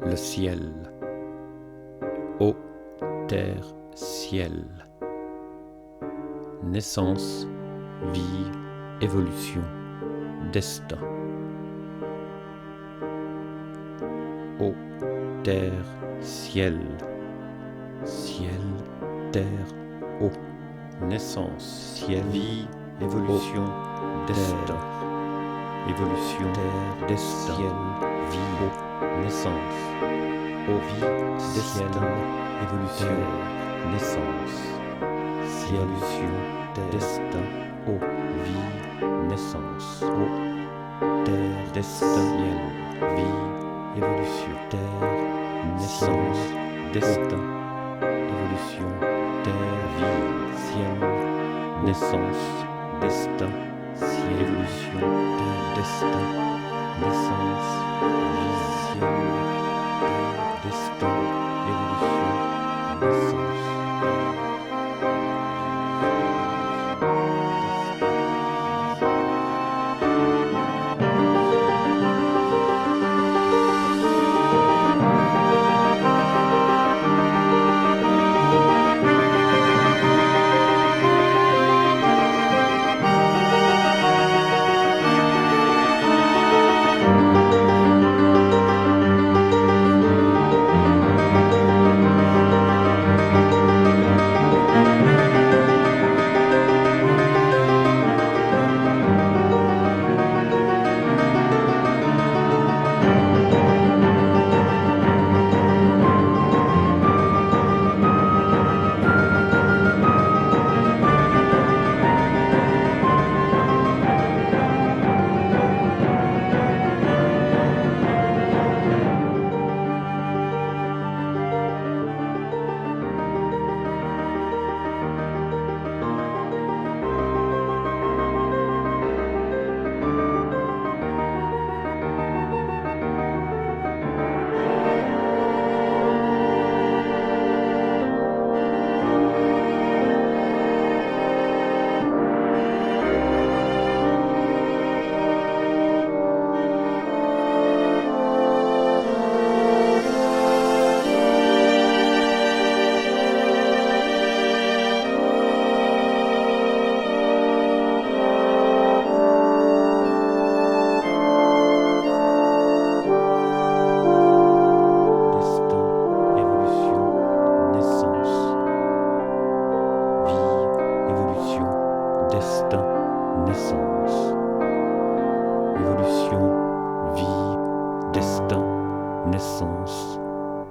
le ciel. Eau, terre, ciel. Naissance, vie, évolution, destin. Eau, terre, ciel. Ciel, terre, eau. Naissance, ciel, vie, évolution, destin. Évolution, terre, destin, ciel, vie, eau, naissance. Eau, vie, destin, évolution, naissance. Ciel, terre, destin, eau, vie, naissance. Eau, terre, destin, ciel, vie, évolution, terre, naissance, destin, évolution, terre, vie, ciel, naissance, destin, ciel, évolution, terre, destin, naissance, vie, ciel, terre, destin, évolution, naissance.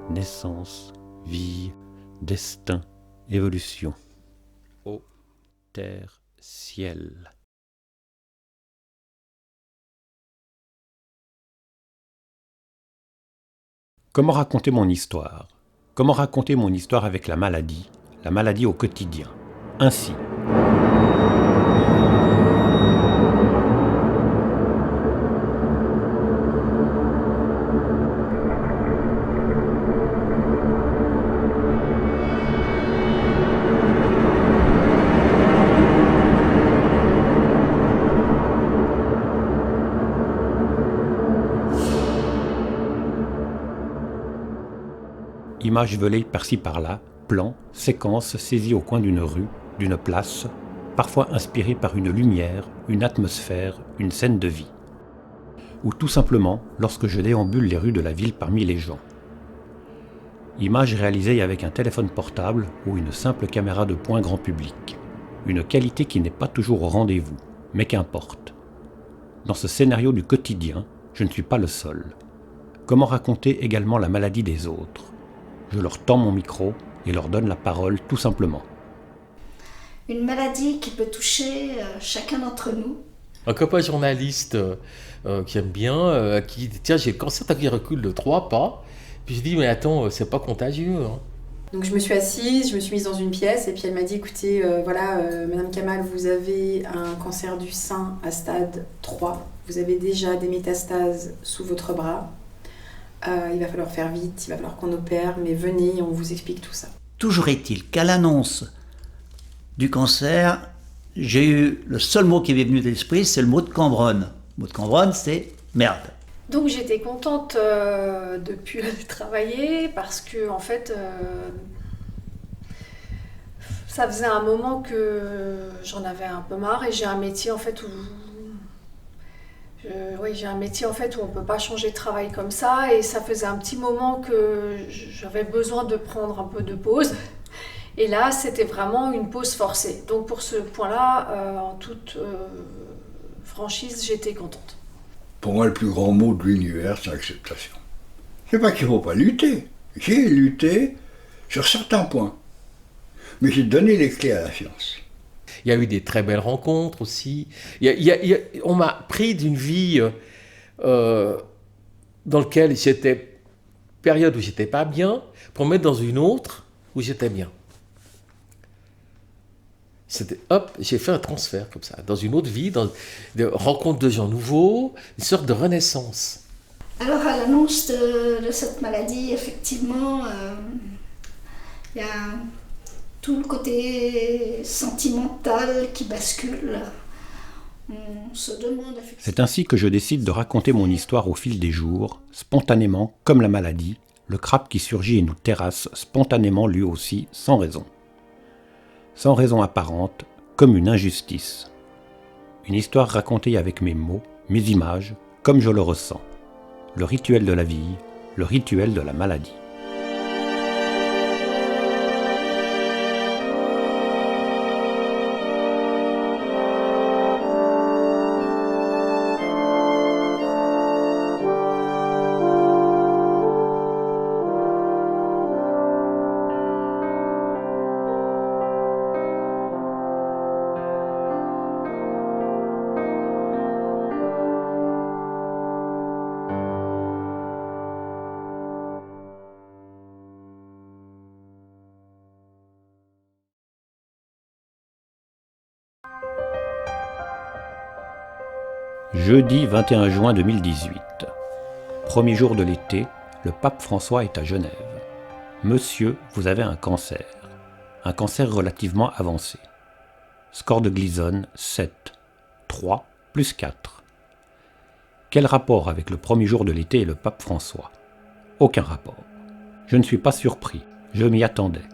Naissance, vie, destin, évolution. Eau, terre, ciel. Comment raconter mon histoire? Comment raconter mon histoire avec la maladie au quotidien? Ainsi. Images volées par-ci par-là, plans, séquences saisies au coin d'une rue, d'une place, parfois inspirées par une lumière, une atmosphère, une scène de vie. Ou tout simplement lorsque je déambule les rues de la ville parmi les gens. Images réalisées avec un téléphone portable ou une simple caméra de point grand public. Une qualité qui n'est pas toujours au rendez-vous, mais qu'importe. Dans ce scénario du quotidien, je ne suis pas le seul. Comment raconter également la maladie des autres? Je leur tends mon micro et leur donne la parole tout simplement. Une maladie qui peut toucher chacun d'entre nous. Un copain journaliste qui aime bien, qui dit tiens, j'ai le cancer, qui recule de 3 pas. Puis je dis mais attends, c'est pas contagieux. Hein. Donc je me suis assise, je me suis mise dans une pièce et puis elle m'a dit écoutez, Madame Kamal, vous avez un cancer du sein à stade 3. Vous avez déjà des métastases sous votre bras. Il va falloir faire vite, il va falloir qu'on opère, mais venez, on vous explique tout ça. Toujours est-il qu'à l'annonce du cancer, j'ai eu le seul mot qui m'est venu de l'esprit, c'est le mot de Cambronne. Le mot de Cambronne, c'est merde. Donc j'étais contente de ne plus aller travailler parce que en fait ça faisait un moment que j'en avais un peu marre et j'ai un métier en fait où j'ai un métier en fait où on peut pas changer de travail comme ça et ça faisait un petit moment que j'avais besoin de prendre un peu de pause. Et là, c'était vraiment une pause forcée. Donc pour ce point-là, en toute franchise, j'étais contente. Pour moi, le plus grand mot de l'univers, c'est l'acceptation. C'est pas qu'il ne faut pas lutter. J'ai lutté sur certains points. Mais j'ai donné les clés à la science. Il y a eu des très belles rencontres aussi. On m'a pris d'une vie dans laquelle j'étais, période où j'étais pas bien, pour me mettre dans une autre où j'étais bien. C'était, hop, j'ai fait un transfert comme ça, dans une autre vie, dans de rencontre de gens nouveaux, une sorte de renaissance. Alors à l'annonce de cette maladie, effectivement, il y a tout le côté sentimental qui bascule. On se demande effectivement... C'est ainsi que je décide de raconter mon histoire au fil des jours, spontanément, comme la maladie, le crabe qui surgit et nous terrasse spontanément lui aussi, sans raison. Sans raison apparente, comme une injustice. Une histoire racontée avec mes mots, mes images, comme je le ressens. Le rituel de la vie, le rituel de la maladie. Jeudi 21 juin 2018. Premier jour de l'été, le pape François est à Genève. Monsieur, vous avez un cancer. Un cancer relativement avancé. Score de Gleason, 7. 3 plus 4. Quel rapport avec le premier jour de l'été et le pape François? Aucun rapport. Je ne suis pas surpris, je m'y attendais.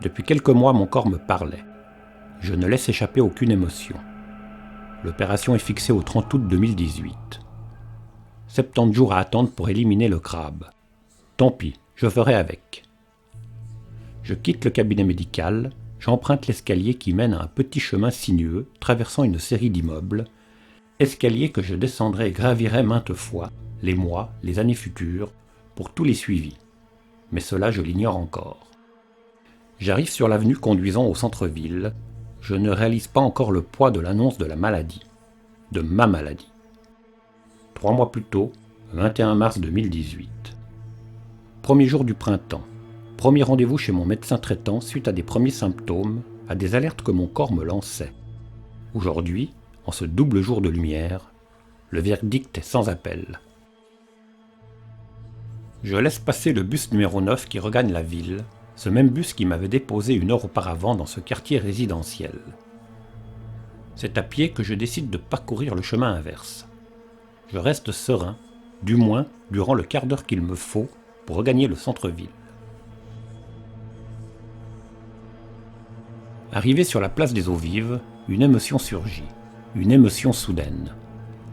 Depuis quelques mois, mon corps me parlait. Je ne laisse échapper aucune émotion. L'opération est fixée au 30 août 2018. 70 jours à attendre pour éliminer le crabe. Tant pis, je ferai avec. Je quitte le cabinet médical, j'emprunte l'escalier qui mène à un petit chemin sinueux traversant une série d'immeubles, escalier que je descendrai et gravirai maintes fois, les mois, les années futures, pour tous les suivis. Mais cela, je l'ignore encore. J'arrive sur l'avenue conduisant au centre-ville. Je ne réalise pas encore le poids de l'annonce de la maladie, de ma maladie. 3 mois plus tôt, 21 mars 2018. Premier jour du printemps. Premier rendez-vous chez mon médecin traitant suite à des premiers symptômes, à des alertes que mon corps me lançait. Aujourd'hui, en ce double jour de lumière, le verdict est sans appel. Je laisse passer le bus numéro 9 qui regagne la ville, ce même bus qui m'avait déposé 1 heure auparavant dans ce quartier résidentiel. C'est à pied que je décide de parcourir le chemin inverse. Je reste serein, du moins durant le quart d'heure qu'il me faut pour regagner le centre-ville. Arrivé sur la place des Eaux-Vives, une émotion surgit, une émotion soudaine.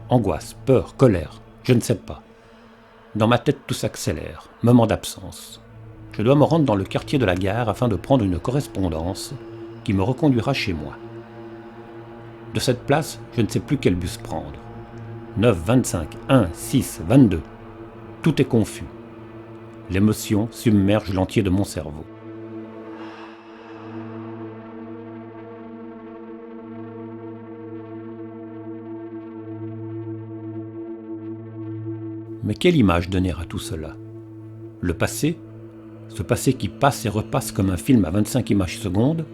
Angoisse, peur, colère, je ne sais pas. Dans ma tête tout s'accélère, moment d'absence. Je dois me rendre dans le quartier de la gare afin de prendre une correspondance qui me reconduira chez moi. De cette place, je ne sais plus quel bus prendre. 9, 25, 1, 6, 22. Tout est confus. L'émotion submerge l'entier de mon cerveau. Mais quelle image donner à tout cela? Le passé? Ce passé qui passe et repasse comme un film à 25 images secondes?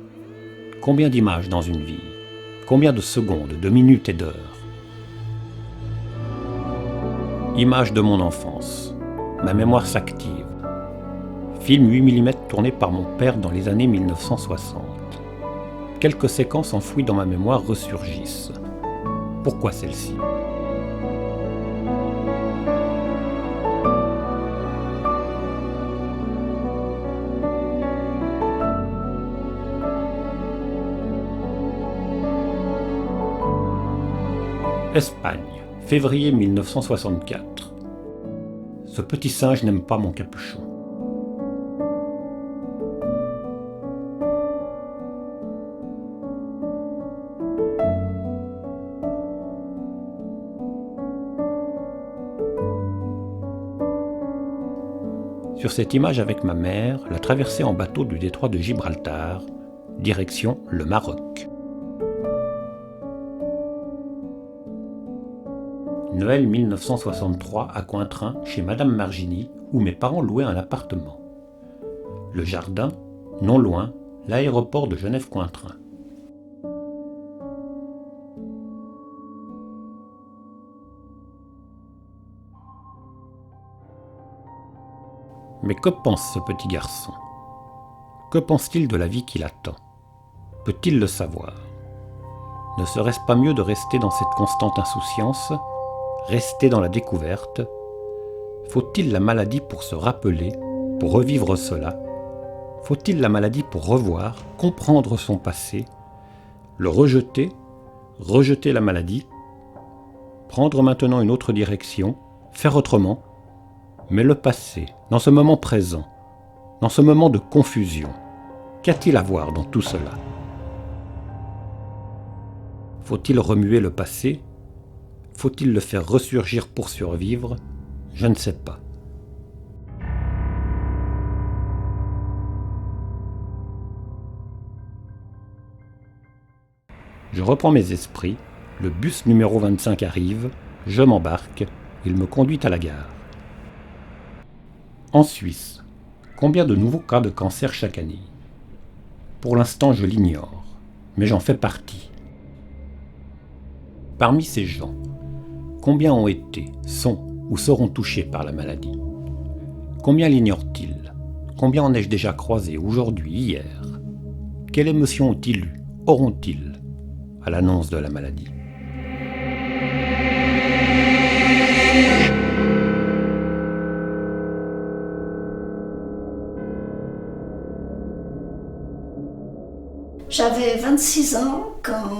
Combien d'images dans une vie? Combien de secondes, de minutes et d'heures? Images de mon enfance. Ma mémoire s'active. Film 8 mm tourné par mon père dans les années 1960. Quelques séquences enfouies dans ma mémoire ressurgissent. Pourquoi celle-ci? Espagne, février 1964. Ce petit singe n'aime pas mon capuchon. Sur cette image avec ma mère, la traversée en bateau du détroit de Gibraltar, direction le Maroc. Noël 1963 à Cointrin, chez Madame Margini, où mes parents louaient un appartement. Le jardin, non loin, l'aéroport de Genève-Cointrin. Mais que pense ce petit garçon? Que pense-t-il de la vie qui l'attend? Peut-il le savoir? Ne serait-ce pas mieux de rester dans cette constante insouciance, rester dans la découverte? Faut-il la maladie pour se rappeler, pour revivre cela? Faut-il la maladie pour revoir, comprendre son passé, le rejeter, rejeter la maladie, prendre maintenant une autre direction, faire autrement? Mais le passé, dans ce moment présent, dans ce moment de confusion, qu'a-t-il à voir dans tout cela? Faut-il remuer le passé? Faut-il le faire ressurgir pour survivre? Je ne sais pas. Je reprends mes esprits, le bus numéro 25 arrive, je m'embarque, il me conduit à la gare. En Suisse, combien de nouveaux cas de cancer chaque année? Pour l'instant, je l'ignore, mais j'en fais partie. Parmi ces gens, combien ont été, sont ou seront touchés par la maladie? Combien l'ignorent-ils? Combien en ai-je déjà croisé aujourd'hui, hier? Quelle émotion ont-ils eu, auront-ils, à l'annonce de la maladie? J'avais 26 ans quand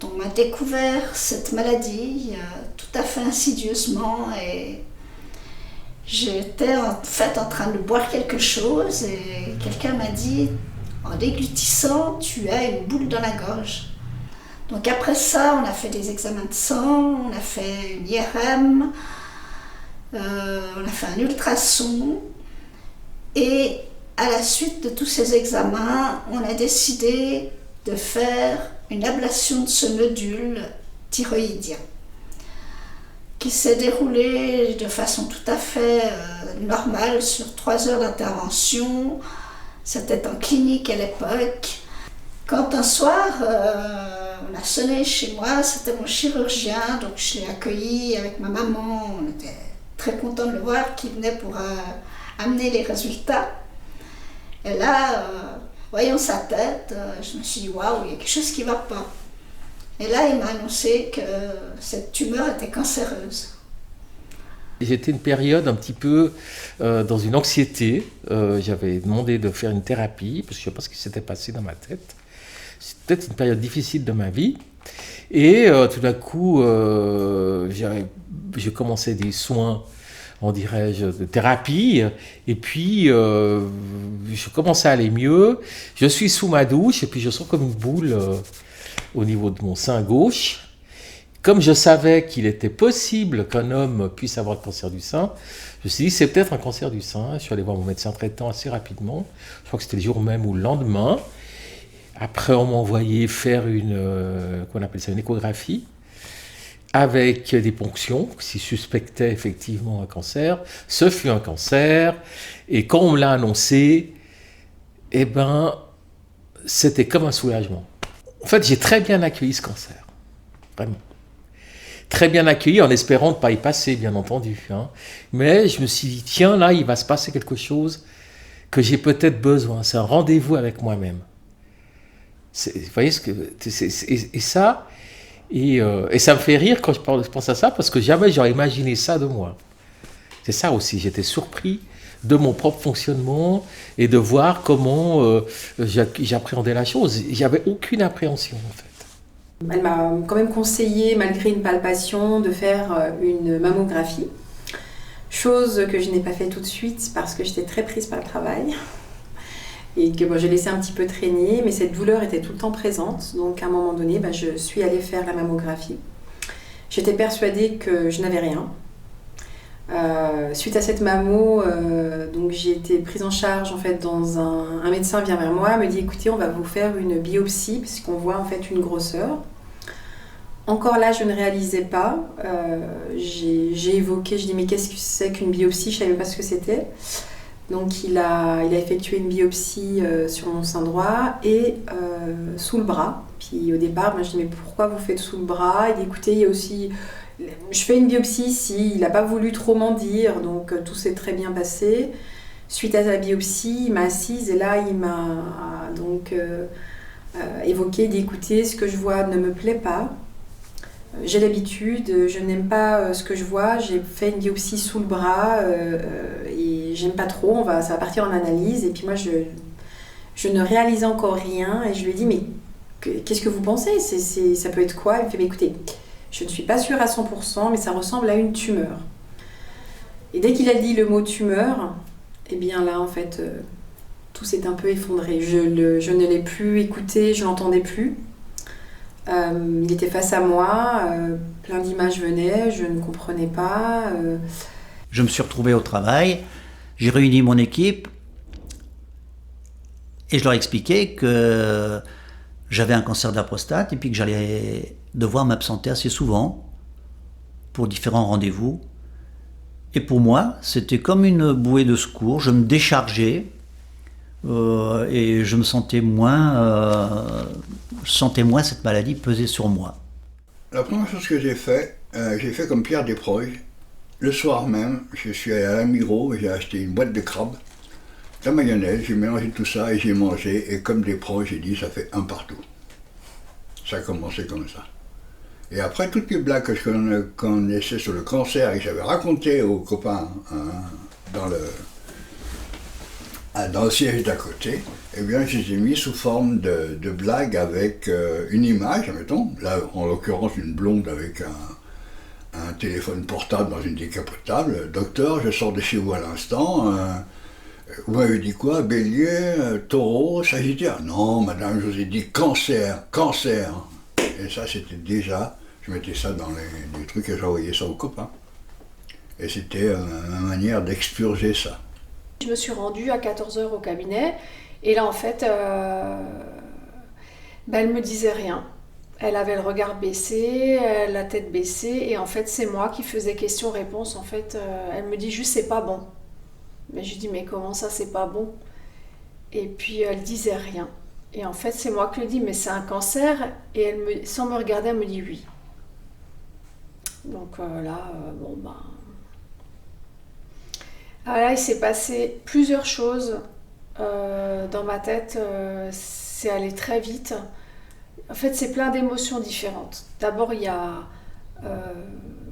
on m'a découvert cette maladie tout à fait insidieusement et j'étais en fait en train de boire quelque chose et quelqu'un m'a dit en déglutissant tu as une boule dans la gorge. Donc après ça on a fait des examens de sang, on a fait une IRM, on a fait un ultrason et à la suite de tous ces examens, on a décidé de faire une ablation de ce nodule thyroïdien qui s'est déroulée de façon tout à fait normale sur 3 heures d'intervention. C'était en clinique à l'époque. Quand un soir, on a sonné chez moi, c'était mon chirurgien, donc je l'ai accueilli avec ma maman. On était très contents de le voir, qui venait pour amener les résultats. Et là, voyant sa tête, je me suis dit, waouh, il y a quelque chose qui ne va pas. Et là, il m'a annoncé que cette tumeur était cancéreuse. J'étais une période un petit peu dans une anxiété. J'avais demandé de faire une thérapie, parce que je ne sais pas ce qui s'était passé dans ma tête. C'était peut-être une période difficile de ma vie. Et tout d'un coup, j'ai commencé des soins, on dirait-je, de thérapie, et puis je commençais à aller mieux, je suis sous ma douche, et puis je sens comme une boule au niveau de mon sein gauche. Comme je savais qu'il était possible qu'un homme puisse avoir le cancer du sein, je me suis dit, c'est peut-être un cancer du sein. Je suis allé voir mon médecin traitant assez rapidement, je crois que c'était le jour même ou le lendemain. Après, on m'a envoyé faire qu'on appelle ça une échographie, avec des ponctions, qui suspectaient effectivement un cancer. Ce fut un cancer, et quand on me l'a annoncé, eh ben, c'était comme un soulagement. En fait, j'ai très bien accueilli ce cancer, vraiment. Très bien accueilli, en espérant ne pas y passer, bien entendu. Hein. Mais je me suis dit, tiens, là, il va se passer quelque chose que j'ai peut-être besoin. C'est un rendez-vous avec moi-même. Vous voyez ce que... Et ça... Et ça me fait rire quand je pense à ça, parce que jamais j'aurais imaginé ça de moi. C'est ça aussi, j'étais surpris de mon propre fonctionnement et de voir comment j'appréhendais la chose. J'avais aucune appréhension en fait. Elle m'a quand même conseillé, malgré une palpation, de faire une mammographie. Chose que je n'ai pas fait tout de suite parce que j'étais très prise par le travail. Et que j'ai laissé un petit peu traîner, mais cette douleur était tout le temps présente. Donc à un moment donné, je suis allée faire la mammographie. J'étais persuadée que je n'avais rien. Suite à cette mammo, donc j'ai été prise en charge en fait dans un médecin vient vers moi, me dit écoutez, on va vous faire une biopsie puisqu'on voit en fait une grosseur. Encore là, je ne réalisais pas. J'ai évoqué, je dis mais qu'est-ce que c'est qu'une biopsie? Je ne savais pas ce que c'était. Donc il a effectué une biopsie sur mon sein droit et sous le bras. Puis au départ, je dis mais pourquoi vous faites sous le bras? Il dit écoutez, il y a aussi... Je fais une biopsie ici, il n'a pas voulu trop m'en dire, donc tout s'est très bien passé. Suite à la biopsie, il m'a assise et là il m'a donc évoqué, il dit écoutez, ce que je vois ne me plaît pas. J'ai l'habitude, je n'aime pas ce que je vois, j'ai fait une biopsie sous le bras et j'aime pas trop, ça va partir en analyse. Et puis moi je ne réalisais encore rien et je lui ai dit mais qu'est-ce que vous pensez? Ça peut être quoi? Il me fait mais écoutez, je ne suis pas sûre à 100%, mais ça ressemble à une tumeur. Et dès qu'il a dit le mot tumeur, eh bien là, en fait, tout s'est un peu effondré. Je ne l'ai plus écouté, je ne l'entendais plus. Il était face à moi, plein d'images venaient, je ne comprenais pas. Je me suis retrouvé au travail, j'ai réuni mon équipe et je leur ai expliqué que j'avais un cancer de la prostate et puis que j'allais devoir m'absenter assez souvent pour différents rendez-vous. Et pour moi, c'était comme une bouée de secours. Je me déchargeais et je me sentais moins cette maladie peser sur moi. La première chose que j'ai fait comme Pierre Desproges. Le soir même, je suis allé à la Migros et j'ai acheté une boîte de crabes, de la mayonnaise, j'ai mélangé tout ça et j'ai mangé. Et comme Desproges, j'ai dit ça fait un partout. Ça a commencé comme ça. Et après, toutes les blagues que je connaissais sur le cancer et que j'avais racontées aux copains dans le siège d'à côté, eh bien, je les ai mis sous forme de blagues avec une image, admettons. Là, en l'occurrence, une blonde avec un téléphone portable dans une décapotable. Docteur, je sors de chez vous à l'instant. Vous m'avez dit quoi? Bélier, taureau, sagittaire? Non, madame, je vous ai dit cancer. Et ça, c'était déjà... Je mettais ça dans les trucs et j'envoyais ça aux copains. Et c'était ma manière d'expurger ça. Je me suis rendue à 14h au cabinet. Et là, en fait, elle me disait rien. Elle avait le regard baissé, la tête baissée. Et en fait, c'est moi qui faisais question-réponse. En fait, elle me dit juste, c'est pas bon. Mais je dis, mais comment ça, c'est pas bon? Et puis, elle disait rien. Et en fait, c'est moi qui lui dis, mais c'est un cancer. Et sans me regarder, elle me dit oui. Donc là, Alors là, il s'est passé plusieurs choses dans ma tête. C'est allé très vite. En fait, c'est plein d'émotions différentes. D'abord, il y a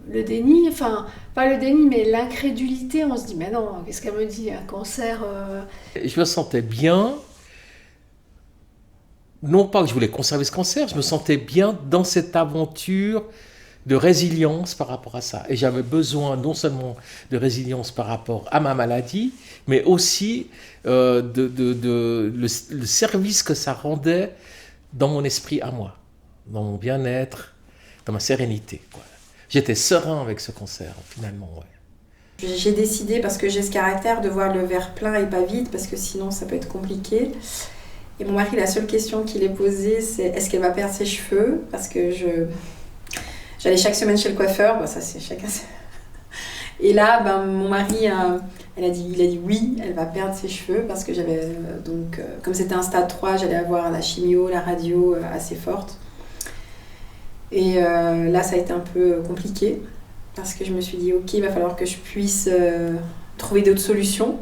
le déni, enfin, pas le déni, mais l'incrédulité. On se dit, mais non, qu'est-ce qu'elle me dit? Un cancer Je me sentais bien. Non pas que je voulais conserver ce cancer, je me sentais bien dans cette aventure de résilience par rapport à ça. Et j'avais besoin non seulement de résilience par rapport à ma maladie, mais aussi le service que ça rendait dans mon esprit à moi, dans mon bien-être, dans ma sérénité, quoi. J'étais serein avec ce cancer, finalement, ouais. J'ai décidé, parce que j'ai ce caractère, de voir le verre plein et pas vide, parce que sinon ça peut être compliqué. Et mon mari, la seule question qu'il ait posée, c'est est-ce qu'elle va perdre ses cheveux? Parce que j'allais chaque semaine chez le coiffeur, bon, ça c'est chacun. Et là, mon mari, il a dit oui, elle va perdre ses cheveux parce que j'avais comme c'était un stade 3, j'allais avoir la chimio, la radio assez forte. Et là, ça a été un peu compliqué parce que je me suis dit ok, il va falloir que je puisse trouver d'autres solutions.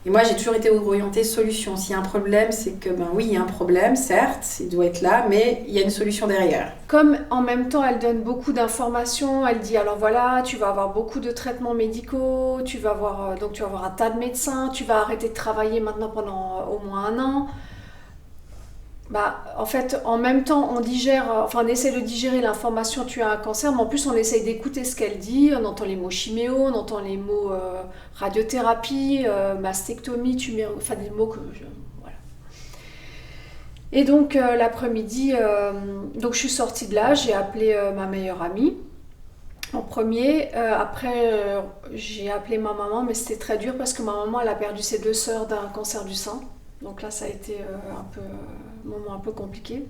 Et moi, j'ai toujours été orientée solution. S'il y a un problème, c'est que, oui, il y a un problème, certes, il doit être là, mais il y a une solution derrière. Comme en même temps, elle donne beaucoup d'informations, elle dit, alors voilà, tu vas avoir beaucoup de traitements médicaux, tu vas avoir un tas de médecins, tu vas arrêter de travailler maintenant pendant au moins 1 an. En fait, en même temps, on essaie de digérer l'information tu as un cancer, mais en plus on essaye d'écouter ce qu'elle dit. On entend les mots chiméo, on entend les mots radiothérapie, mastectomie, enfin des mots que voilà. Et donc l'après-midi, donc je suis sortie de là, j'ai appelé ma meilleure amie en premier. Après, j'ai appelé ma maman, mais c'était très dur parce que ma maman elle a perdu ses 2 sœurs d'un cancer du sein. Donc là, ça a été un moment un peu compliqué.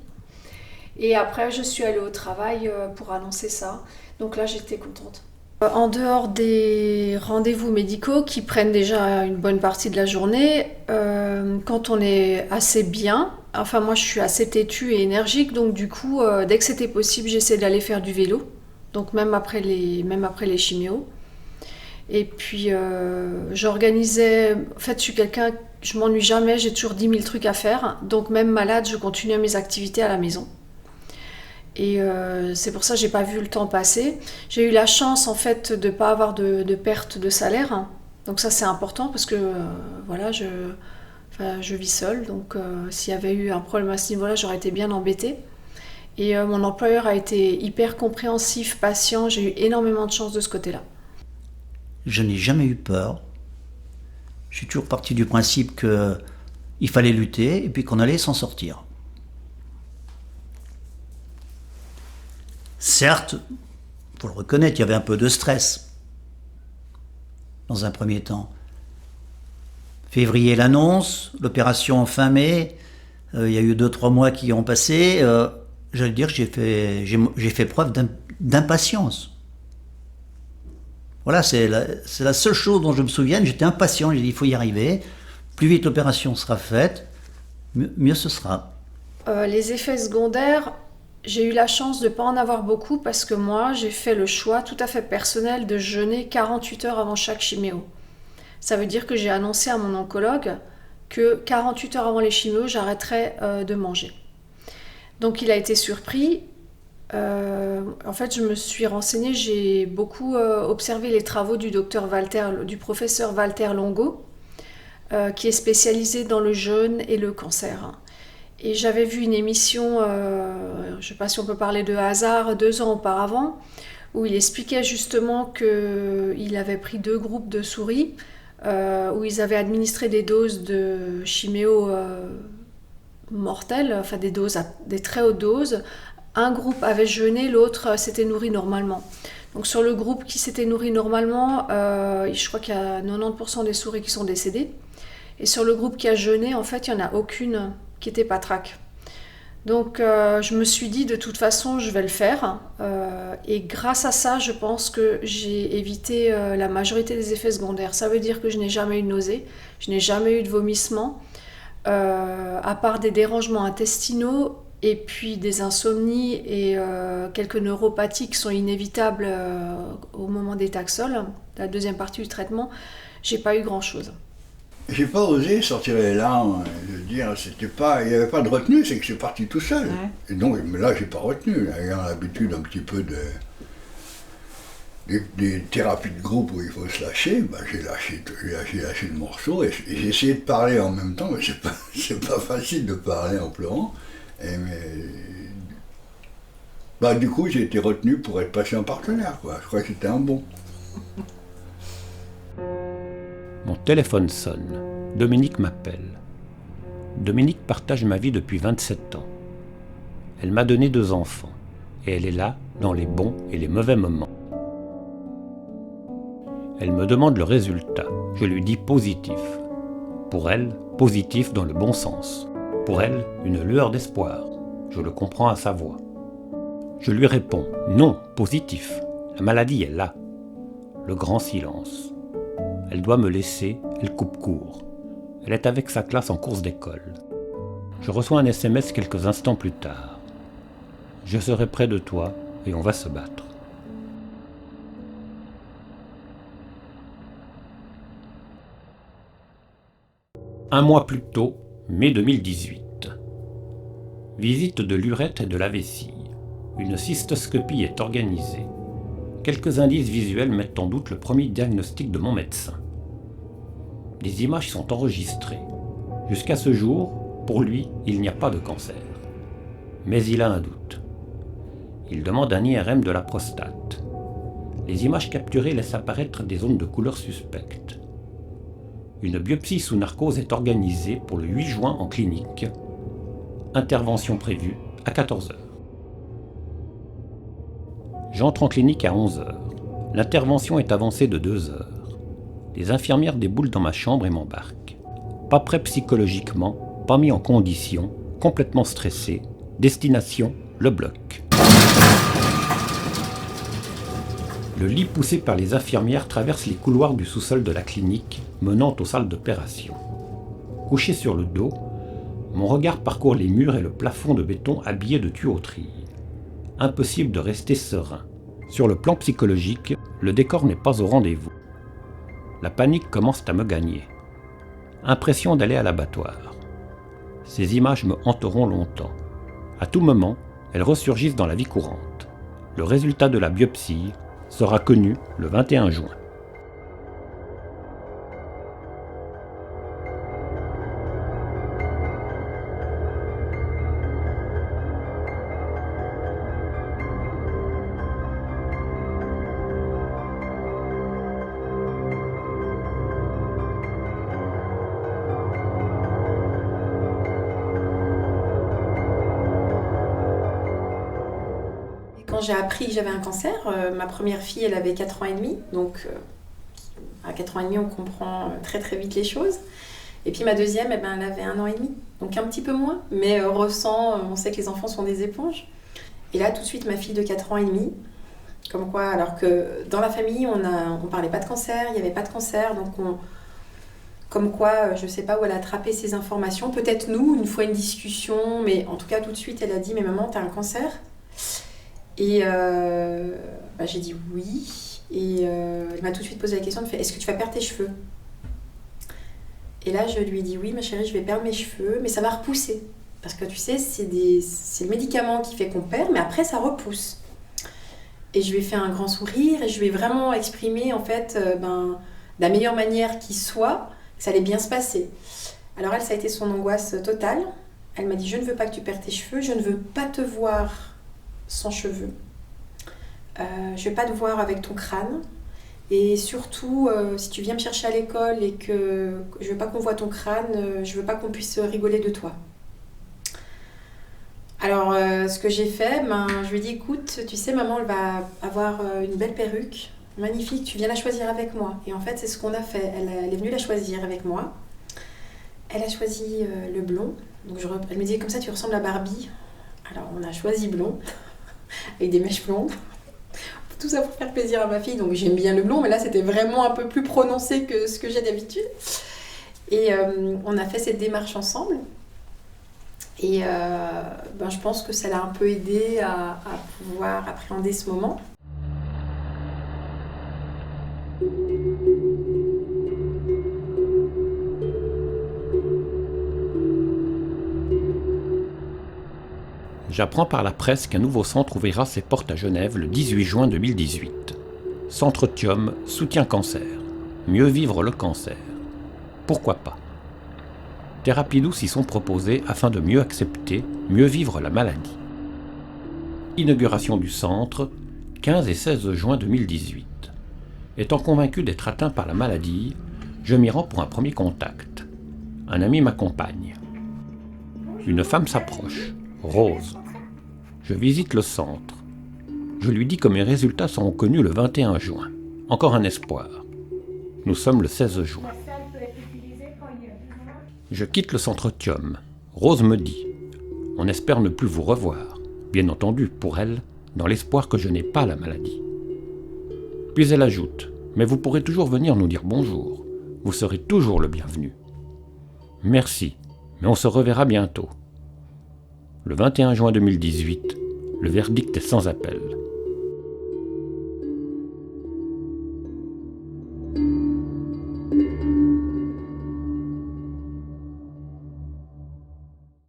Et après, je suis allée au travail pour annoncer ça. Donc là, j'étais contente. En dehors des rendez-vous médicaux qui prennent déjà une bonne partie de la journée, quand on est assez bien, enfin moi je suis assez têtue et énergique, donc du coup, dès que c'était possible, j'essaie d'aller faire du vélo. Donc même après les chiméos. Et puis j'organisais, en fait je m'ennuie jamais, j'ai toujours 10 000 trucs à faire, donc même malade, je continuais mes activités à la maison. Et c'est pour ça que j'ai pas vu le temps passer. J'ai eu la chance en fait de pas avoir de perte de salaire, donc ça c'est important parce que voilà, je vis seule, donc s'il y avait eu un problème à ce niveau-là, j'aurais été bien embêtée. Et mon employeur a été hyper compréhensif, patient, j'ai eu énormément de chance de ce côté-là. Je n'ai jamais eu peur. Je suis toujours parti du principe qu'il fallait lutter et puis qu'on allait s'en sortir. Certes, il faut le reconnaître, il y avait un peu de stress dans un premier temps. Février l'annonce, l'opération fin mai, il y a eu 2-3 mois qui ont passé. J'allais dire que j'ai fait preuve d'impatience. Voilà, c'est la seule chose dont je me souviens. J'étais impatient, j'ai dit il faut y arriver. Plus vite l'opération sera faite, mieux ce sera. Les effets secondaires, j'ai eu la chance de ne pas en avoir beaucoup parce que moi, j'ai fait le choix tout à fait personnel de jeûner 48 heures avant chaque chiméo. Ça veut dire que j'ai annoncé à mon oncologue que 48 heures avant les chiméos, j'arrêterais de manger. Donc il a été surpris. En fait, je me suis renseignée, j'ai beaucoup observé les travaux du professeur Walter Longo, qui est spécialisé dans le jeûne et le cancer. Et j'avais vu une émission, je ne sais pas si on peut parler de hasard, 2 ans auparavant, où il expliquait justement qu'il avait pris 2 groupes de souris, où ils avaient administré des doses de chiméo mortelles, enfin des très hautes doses. Un groupe avait jeûné, l'autre s'était nourri normalement. Donc sur le groupe qui s'était nourri normalement, je crois qu'il y a 90% des souris qui sont décédées. Et sur le groupe qui a jeûné, en fait, il n'y en a aucune qui était patraque. Donc je me suis dit, de toute façon, je vais le faire. Et grâce à ça, je pense que j'ai évité la majorité des effets secondaires. Ça veut dire que je n'ai jamais eu de nausées, je n'ai jamais eu de vomissements, à part des dérangements intestinaux, et puis des insomnies et quelques neuropathies qui sont inévitables au moment des Taxol, la deuxième partie du traitement. J'ai pas eu grand-chose. J'ai pas osé sortir les larmes, je veux dire, il n'y avait pas de retenue, c'est que c'est parti tout seul. Ouais. Et donc là, j'ai pas retenu, ayant l'habitude un petit peu des thérapies de groupe où il faut se lâcher, j'ai lâché le morceau et j'ai essayé de parler en même temps, mais c'est pas facile de parler en pleurant. Du coup, j'ai été retenu pour être patient partenaire, quoi. Je crois que c'était un bon. Mon téléphone sonne. Dominique m'appelle. Dominique partage ma vie depuis 27 ans. Elle m'a donné 2 enfants. Et elle est là, dans les bons et les mauvais moments. Elle me demande le résultat. Je lui dis positif. Pour elle, positif dans le bon sens. Pour elle, une lueur d'espoir. Je le comprends à sa voix. Je lui réponds, non, positif. La maladie est là. Le grand silence. Elle doit me laisser, elle coupe court. Elle est avec sa classe en course d'école. Je reçois un SMS quelques instants plus tard. Je serai près de toi et on va se battre. Un mois plus tôt, mai 2018. Visite de l'urètre et de la vessie. Une cystoscopie est organisée. Quelques indices visuels mettent en doute le premier diagnostic de mon médecin. Les images sont enregistrées. Jusqu'à ce jour, pour lui, il n'y a pas de cancer. Mais il a un doute. Il demande un IRM de la prostate. Les images capturées laissent apparaître des zones de couleur suspectes. Une biopsie sous narcose est organisée pour le 8 juin en clinique. Intervention prévue à 14h. J'entre en clinique à 11h. L'intervention est avancée de 2 heures. Les infirmières déboulent dans ma chambre et m'embarquent. Pas prêt psychologiquement, pas mis en condition, complètement stressé. Destination, le bloc. Le lit poussé par les infirmières traverse les couloirs du sous-sol de la clinique, menant aux salles d'opération. Couché sur le dos, mon regard parcourt les murs et le plafond de béton habillé de tuyauterie. Impossible de rester serein. Sur le plan psychologique, le décor n'est pas au rendez-vous. La panique commence à me gagner. Impression d'aller à l'abattoir. Ces images me hanteront longtemps. À tout moment, elles ressurgissent dans la vie courante. Le résultat de la biopsie sera connu le 21 juin. Quand j'ai appris que j'avais un cancer, ma première fille, elle avait 4 ans et demi, donc à 4 ans et demi, on comprend très très vite les choses. Et puis ma deuxième, elle avait 1 an et demi, donc un petit peu moins, mais on sait que les enfants sont des éponges. Et là, tout de suite, ma fille de 4 ans et demi, comme quoi, alors que dans la famille, on parlait pas de cancer, il n'y avait pas de cancer, donc comme quoi, je sais pas où elle a attrapé ces informations, peut-être nous, une fois une discussion, mais en tout cas, tout de suite, elle a dit « Mais maman, t'as un cancer ?» Et j'ai dit oui. Et elle m'a tout de suite posé la question, elle me fait « Est-ce que tu vas perdre tes cheveux ?» Et là, je lui ai dit « Oui, ma chérie, je vais perdre mes cheveux, mais ça va repousser. » Parce que tu sais, c'est le médicament qui fait qu'on perd, mais après, ça repousse. Et je lui ai fait un grand sourire et je lui ai vraiment exprimé, en fait, de la meilleure manière qui soit, que ça allait bien se passer. Alors elle, ça a été son angoisse totale. Elle m'a dit « Je ne veux pas que tu perdes tes cheveux, je ne veux pas te voir sans cheveux. Je ne vais pas te voir avec ton crâne. Et surtout, si tu viens me chercher à l'école et que je ne veux pas qu'on voit ton crâne, je ne veux pas qu'on puisse rigoler de toi. » Alors, ce que j'ai fait, je lui ai dit « Écoute, tu sais, maman, elle va avoir une belle perruque, magnifique, tu viens la choisir avec moi. » Et en fait, c'est ce qu'on a fait. Elle est venue la choisir avec moi. Elle a choisi le blond. Donc elle me disait « Comme ça, tu ressembles à Barbie. » Alors, on a choisi blond. Avec des mèches blondes. Tout ça pour faire plaisir à ma fille. Donc j'aime bien le blond, mais là c'était vraiment un peu plus prononcé que ce que j'ai d'habitude. Et on a fait cette démarche ensemble. Et je pense que ça l'a un peu aidé à pouvoir appréhender ce moment. J'apprends par la presse qu'un nouveau centre ouvrira ses portes à Genève le 18 juin 2018. Centre Thiom, soutien cancer. Mieux vivre le cancer. Pourquoi pas ? Thérapies douces y sont proposées afin de mieux accepter, mieux vivre la maladie. Inauguration du centre, 15 et 16 juin 2018. Étant convaincu d'être atteint par la maladie, je m'y rends pour un premier contact. Un ami m'accompagne. Une femme s'approche, Rose. Je visite le centre. Je lui dis que mes résultats seront connus le 21 juin. Encore un espoir. Nous sommes le 16 juin. Je quitte le centre Thiom. Rose me dit « On espère ne plus vous revoir. » Bien entendu, pour elle, dans l'espoir que je n'ai pas la maladie. Puis elle ajoute « Mais vous pourrez toujours venir nous dire bonjour. Vous serez toujours le bienvenu. » Merci, mais on se reverra bientôt. Le 21 juin 2018, le verdict est sans appel.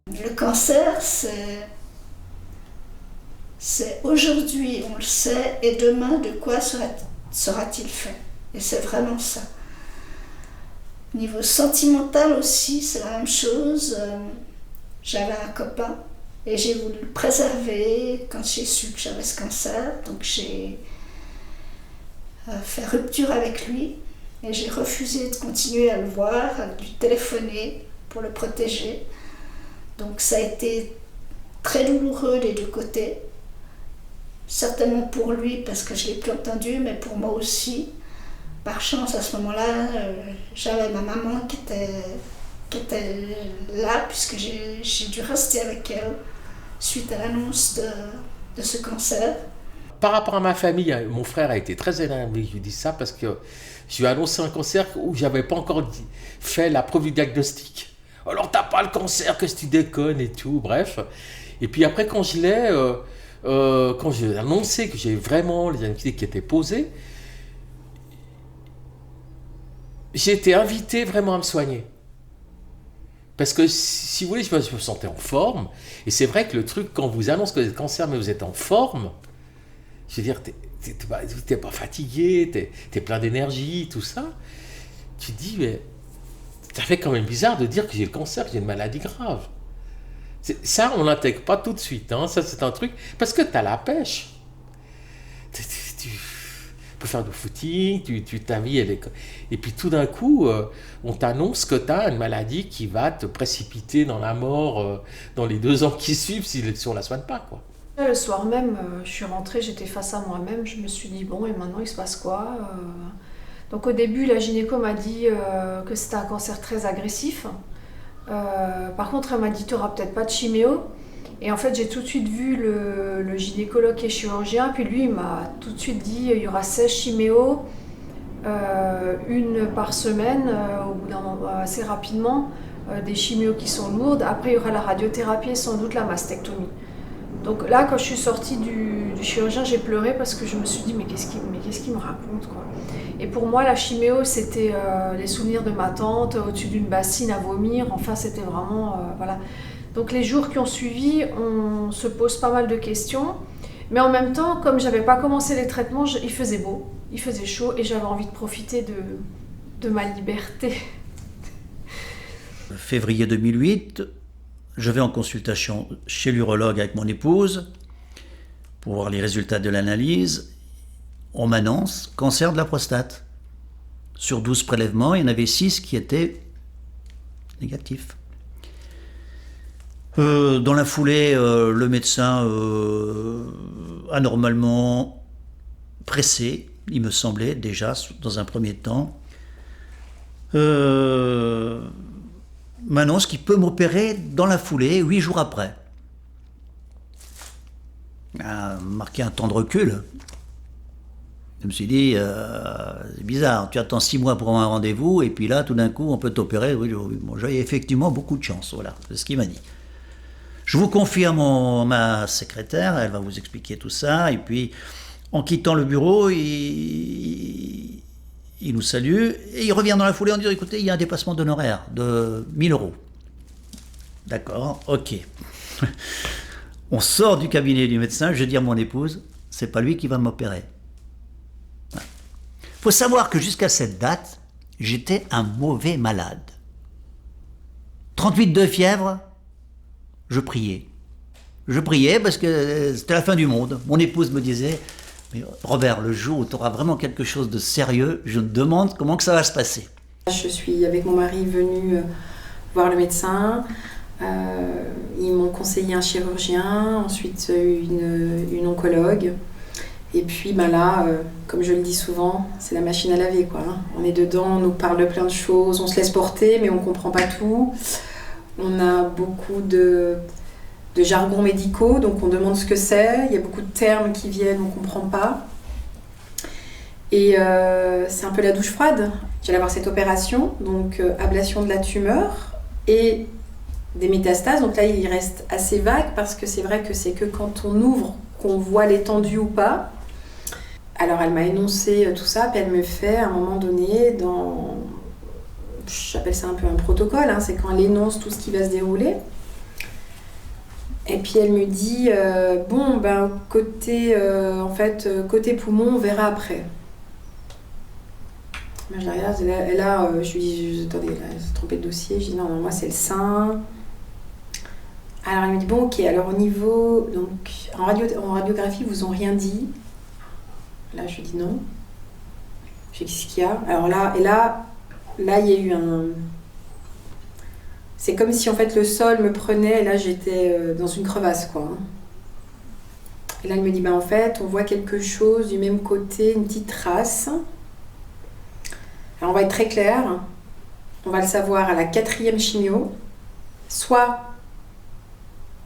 Le cancer, c'est aujourd'hui, on le sait, et demain, de quoi sera-t-il fait? Et c'est vraiment ça. Niveau sentimental aussi, c'est la même chose. J'avais un copain Et j'ai voulu le préserver quand j'ai su que j'avais ce cancer. Donc j'ai fait rupture avec lui et j'ai refusé de continuer à le voir, à lui téléphoner pour le protéger. Donc ça a été très douloureux des deux côtés. Certainement pour lui parce que je ne l'ai plus entendu, mais pour moi aussi. Par chance, à ce moment-là, j'avais ma maman qui était là, puisque j'ai dû rester avec elle suite à l'annonce de ce cancer. Par rapport à ma famille, mon frère a été très énervé, je lui dis ça, parce que je lui ai annoncé un cancer où je n'avais pas encore fait la preuve du diagnostic. Alors, t'as pas le cancer, qu'est-ce que tu déconnes et tout, bref. Et puis après, quand j'ai annoncé que j'ai vraiment les diagnostics qui étaient posés, j'ai été invité vraiment à me soigner. Parce que, si vous voulez, je me sentais en forme. Et c'est vrai que le truc, quand vous annoncez que vous êtes cancer, mais vous êtes en forme, je veux dire, t'es pas fatigué, t'es plein d'énergie, tout ça. Tu te dis, mais ça fait quand même bizarre de dire que j'ai le cancer, que j'ai une maladie grave. Ça, on l'intègre pas tout de suite. Hein. Ça, c'est un truc, parce que t'as la pêche. Tu peux faire du footing, ta vie, elle est... Et puis tout d'un coup, on t'annonce que tu as une maladie qui va te précipiter dans la mort dans les 2 ans qui suivent si on ne la soigne pas, quoi. Le soir même, je suis rentrée, j'étais face à moi-même, je me suis dit, bon, et maintenant il se passe quoi? Donc au début, la gynéco m'a dit que c'était un cancer très agressif. Par contre, elle m'a dit, tu n'auras peut-être pas de chiméo. Et en fait, j'ai tout de suite vu le gynécologue qui est chirurgien, puis lui, il m'a tout de suite dit, il y aura 16 chiméos, une par semaine, au bout d'un moment, assez rapidement, des chiméos qui sont lourdes. Après, il y aura la radiothérapie et sans doute la mastectomie. Donc là, quand je suis sortie du chirurgien, j'ai pleuré parce que je me suis dit, mais qu'est-ce qu'il me raconte, quoi. Et pour moi, la chiméo, c'était les souvenirs de ma tante au-dessus d'une bassine à vomir. Enfin, c'était vraiment... voilà. Donc les jours qui ont suivi, on se pose pas mal de questions. Mais en même temps, comme j'avais pas commencé les traitements, il faisait beau, il faisait chaud et j'avais envie de profiter de ma liberté. Février 2008, je vais en consultation chez l'urologue avec mon épouse pour voir les résultats de l'analyse. On m'annonce cancer de la prostate. Sur 12 prélèvements, il y en avait 6 qui étaient négatifs. Dans la foulée, le médecin anormalement pressé, il me semblait déjà, dans un premier temps, m'annonce qu'il peut m'opérer dans la foulée, 8 jours après. Marqué un temps de recul. Je me suis dit, c'est bizarre, tu attends 6 mois pour avoir un rendez-vous, et puis là, tout d'un coup, on peut t'opérer. Oui, bon, j'ai effectivement beaucoup de chance, voilà, c'est ce qu'il m'a dit. Je vous confie à ma secrétaire, elle va vous expliquer tout ça, et puis, en quittant le bureau, il nous salue, et il revient dans la foulée en disant, écoutez, il y a un dépassement d'honoraires de 1 000 €. D'accord, ok. On sort du cabinet du médecin, je dis à mon épouse, c'est pas lui qui va m'opérer. Il faut savoir que jusqu'à cette date, j'étais un mauvais malade. 38 de fièvre, je priais. Je priais parce que c'était la fin du monde. Mon épouse me disait, mais Robert, le jour où tu auras vraiment quelque chose de sérieux, je me demande comment que ça va se passer. Je suis avec mon mari venue voir le médecin. Ils m'ont conseillé un chirurgien, ensuite une oncologue. Et puis là, comme je le dis souvent, c'est la machine à laver, quoi. On est dedans, on nous parle de plein de choses, on se laisse porter, mais on ne comprend pas tout. On a beaucoup de jargons médicaux, donc on demande ce que c'est. Il y a beaucoup de termes qui viennent, on ne comprend pas. Et c'est un peu la douche froide. J'allais avoir cette opération, donc ablation de la tumeur et des métastases. Donc là, il reste assez vague parce que c'est vrai que c'est que quand on ouvre qu'on voit l'étendue ou pas. Alors elle m'a énoncé tout ça, puis elle me fait à un moment donné, j'appelle ça un peu un protocole, c'est quand elle énonce tout ce qui va se dérouler. Et puis elle me dit, côté poumon, on verra après. Je la regarde, et là, je lui dis, attendez, elle s'est trompée de dossier. Je dis non, moi c'est le sein. Alors elle me dit bon ok, alors au niveau, donc en radiographie ils vous ont rien dit. Là je lui dis non. Je dis qu'est-ce qu'il y a? Alors là, et là il y a eu un... C'est comme si en fait le sol me prenait et là j'étais dans une crevasse quoi. Et là elle me dit en fait on voit quelque chose du même côté, une petite trace. Alors on va être très clair, on va le savoir à la 4e chimio. Soit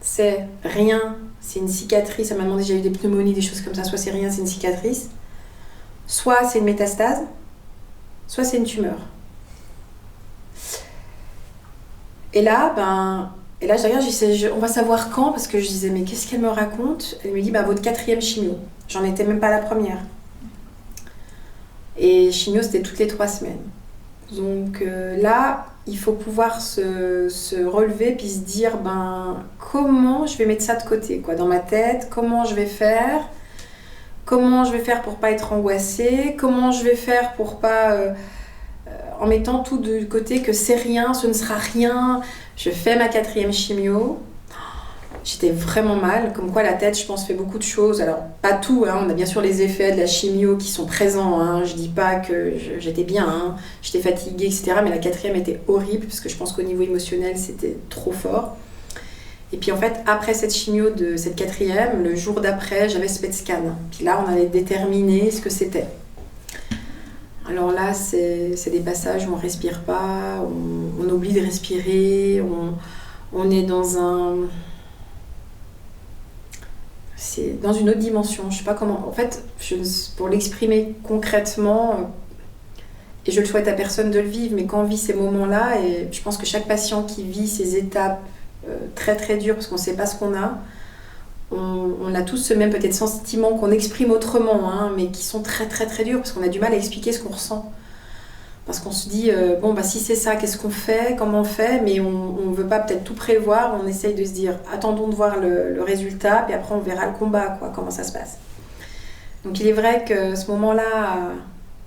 c'est rien, c'est une cicatrice, à un moment déjà eu des pneumonies, des choses comme ça, soit c'est rien, c'est une cicatrice, soit c'est une métastase, soit c'est une tumeur. Et là, je regarde, je dis, on va savoir quand, parce que je disais, mais qu'est-ce qu'elle me raconte? Elle me dit, votre 4e chimio. J'en étais même pas à la première. Et chimio, c'était toutes les 3 semaines. Donc là, il faut pouvoir se relever puis se dire comment je vais mettre ça de côté quoi, dans ma tête, comment je vais faire pour pas être angoissée, comment je vais faire pour pas en mettant tout de côté que c'est rien, ce ne sera rien. Je fais ma 4e chimio. J'étais vraiment mal, comme quoi la tête, je pense, fait beaucoup de choses. Alors, pas tout, on a bien sûr les effets de la chimio qui sont présents. Je dis pas que j'étais bien, j'étais fatiguée, etc. Mais la 4e était horrible, parce que je pense qu'au niveau émotionnel, c'était trop fort. Et puis en fait, après cette chimio de cette 4e, le jour d'après, j'avais ce PET scan. Puis là, on allait déterminer ce que c'était. Alors là, c'est des passages où on respire pas, on oublie de respirer, on est dans un... C'est dans une autre dimension, je sais pas comment. En fait, pour l'exprimer concrètement, et je le souhaite à personne de le vivre, mais quand on vit ces moments-là, et je pense que chaque patient qui vit ces étapes très très dures, parce qu'on ne sait pas ce qu'on a, on a tous ce même peut-être sentiment qu'on exprime autrement, mais qui sont très très très durs, parce qu'on a du mal à expliquer ce qu'on ressent. Parce qu'on se dit, si c'est ça, qu'est-ce qu'on fait, comment on fait, mais on ne veut pas peut-être tout prévoir, on essaye de se dire, attendons de voir le résultat, puis après on verra le combat, comment ça se passe. Donc il est vrai que ce moment-là,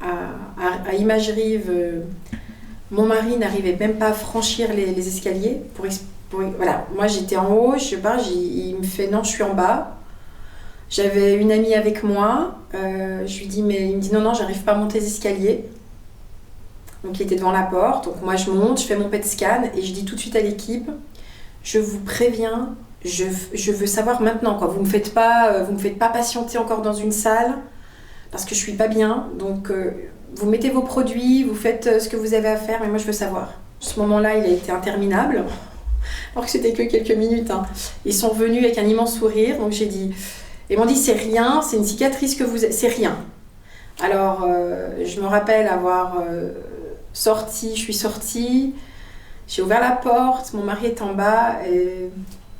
à Imagerive, mon mari n'arrivait même pas à franchir les escaliers. Voilà, moi j'étais en haut, il me fait, non, je suis en bas. J'avais une amie avec moi, je lui dis, mais il me dit, non, j'arrive pas à monter les escaliers. Donc il était devant la porte, donc moi je monte, je fais mon PET scan et je dis tout de suite à l'équipe, je vous préviens, je veux savoir maintenant, vous me faites pas patienter encore dans une salle parce que je suis pas bien, donc vous mettez vos produits, vous faites ce que vous avez à faire, mais moi je veux savoir. Ce moment-là, il a été interminable, alors que c'était que quelques minutes. Ils sont venus avec un immense sourire, donc j'ai dit, ils m'ont dit c'est rien, c'est une cicatrice que vous avez, c'est rien. Alors je me rappelle avoir je suis sortie, j'ai ouvert la porte, mon mari est en bas et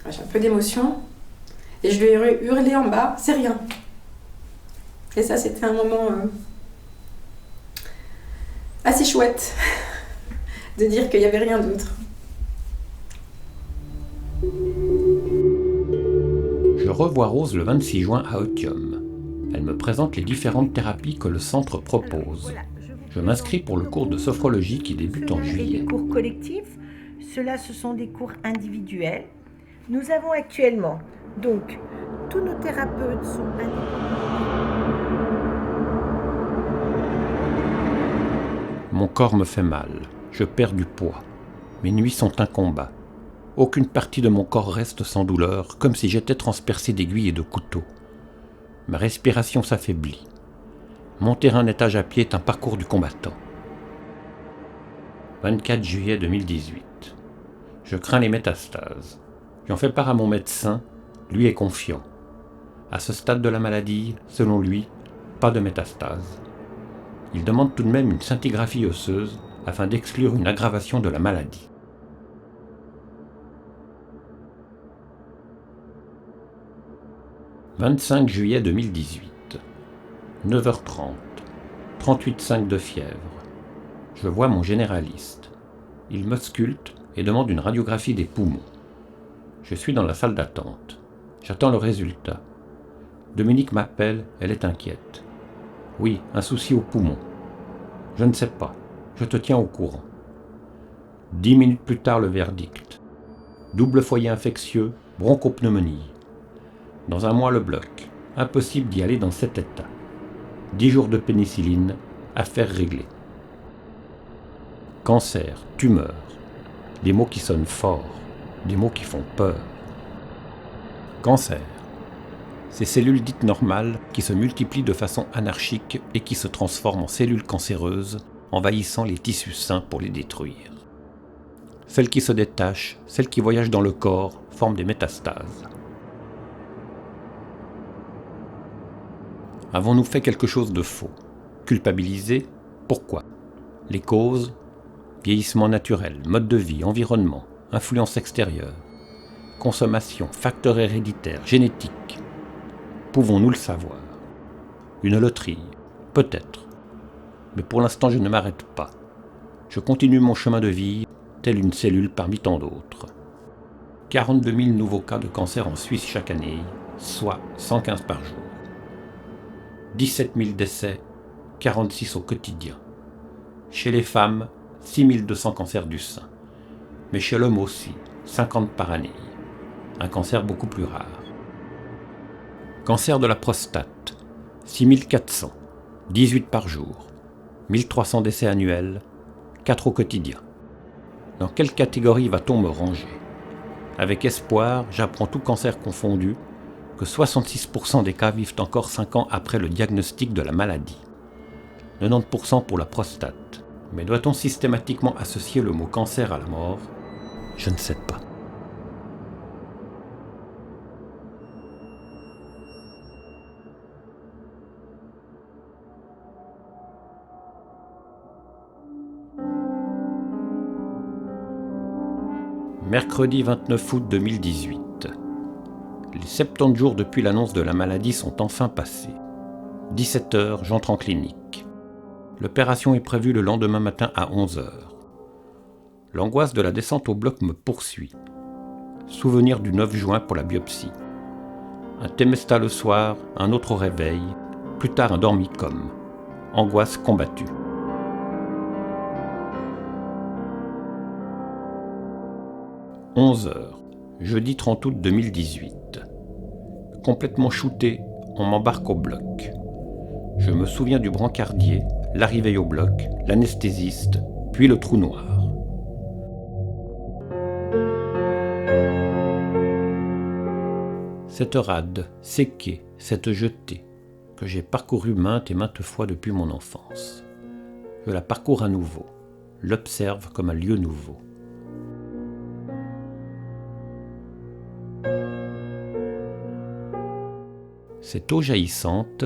j'ai un peu d'émotion et je lui ai hurlé en bas, c'est rien. Et ça c'était un moment assez chouette de dire qu'il n'y avait rien d'autre. Je revois Rose le 26 juin à Otium. Elle me présente les différentes thérapies que le centre propose. Je m'inscris pour le cours de sophrologie qui débute en juillet. Les cours collectifs, ceux-là, ce sont des cours individuels. Nous avons actuellement, donc, tous nos thérapeutes sont indépendants. Mon corps me fait mal. Je perds du poids. Mes nuits sont un combat. Aucune partie de mon corps reste sans douleur, comme si j'étais transpercé d'aiguilles et de couteaux. Ma respiration s'affaiblit. Monter un étage à pied est un parcours du combattant. 24 juillet 2018. Je crains les métastases. J'en fais part à mon médecin, lui est confiant. À ce stade de la maladie, selon lui, pas de métastases. Il demande tout de même une scintigraphie osseuse afin d'exclure une aggravation de la maladie. « 25 juillet 2018. 9h30, 38,5 de fièvre. Je vois mon généraliste. Il m'ausculte et demande une radiographie des poumons. Je suis dans la salle d'attente. J'attends le résultat. Dominique m'appelle, elle est inquiète. Oui, un souci au poumon. Je ne sais pas, je te tiens au courant. 10 minutes plus tard, le verdict. Double foyer infectieux, bronchopneumonie. Dans un mois le bloc. Impossible d'y aller dans cet état. 10 jours de pénicilline, affaire réglée. Cancer, tumeur. Des mots qui sonnent fort, des mots qui font peur. Cancer. Ces cellules dites normales qui se multiplient de façon anarchique et qui se transforment en cellules cancéreuses, envahissant les tissus sains pour les détruire. Celles qui se détachent, celles qui voyagent dans le corps, forment des métastases. Avons-nous fait quelque chose de faux? Culpabiliser? Pourquoi? Les causes? Vieillissement naturel, mode de vie, environnement, influence extérieure, consommation, facteurs héréditaires, génétique. Pouvons-nous le savoir? Une loterie? Peut-être. Mais pour l'instant, je ne m'arrête pas. Je continue mon chemin de vie, telle une cellule parmi tant d'autres. 42 000 nouveaux cas de cancer en Suisse chaque année, soit 115 par jour. 17 000 décès, 46 au quotidien. Chez les femmes, 6 200 cancers du sein. Mais chez l'homme aussi, 50 par année. Un cancer beaucoup plus rare. Cancer de la prostate, 6 400, 18 par jour. 1300 décès annuels, 4 au quotidien. Dans quelle catégorie va-t-on me ranger? Avec espoir, j'apprends tout cancer confondu, que 66% des cas vivent encore 5 ans après le diagnostic de la maladie. 90% pour la prostate. Mais doit-on systématiquement associer le mot cancer à la mort? Je ne sais pas. Mercredi 29 août 2018. Les 70 jours depuis l'annonce de la maladie sont enfin passés. 17h, j'entre en clinique. L'opération est prévue le lendemain matin à 11h. L'angoisse de la descente au bloc me poursuit. Souvenir du 9 juin pour la biopsie. Un Temesta le soir, un autre au réveil, plus tard un dormicum. Angoisse combattue. « 11h, jeudi 30 août 2018. Complètement shooté, on m'embarque au bloc. Je me souviens du brancardier, l'arrivée au bloc, l'anesthésiste, puis le trou noir. Cette rade, séquée, cette jetée, que j'ai parcourue maintes et maintes fois depuis mon enfance. Je la parcours à nouveau, l'observe comme un lieu nouveau. Cette eau jaillissante,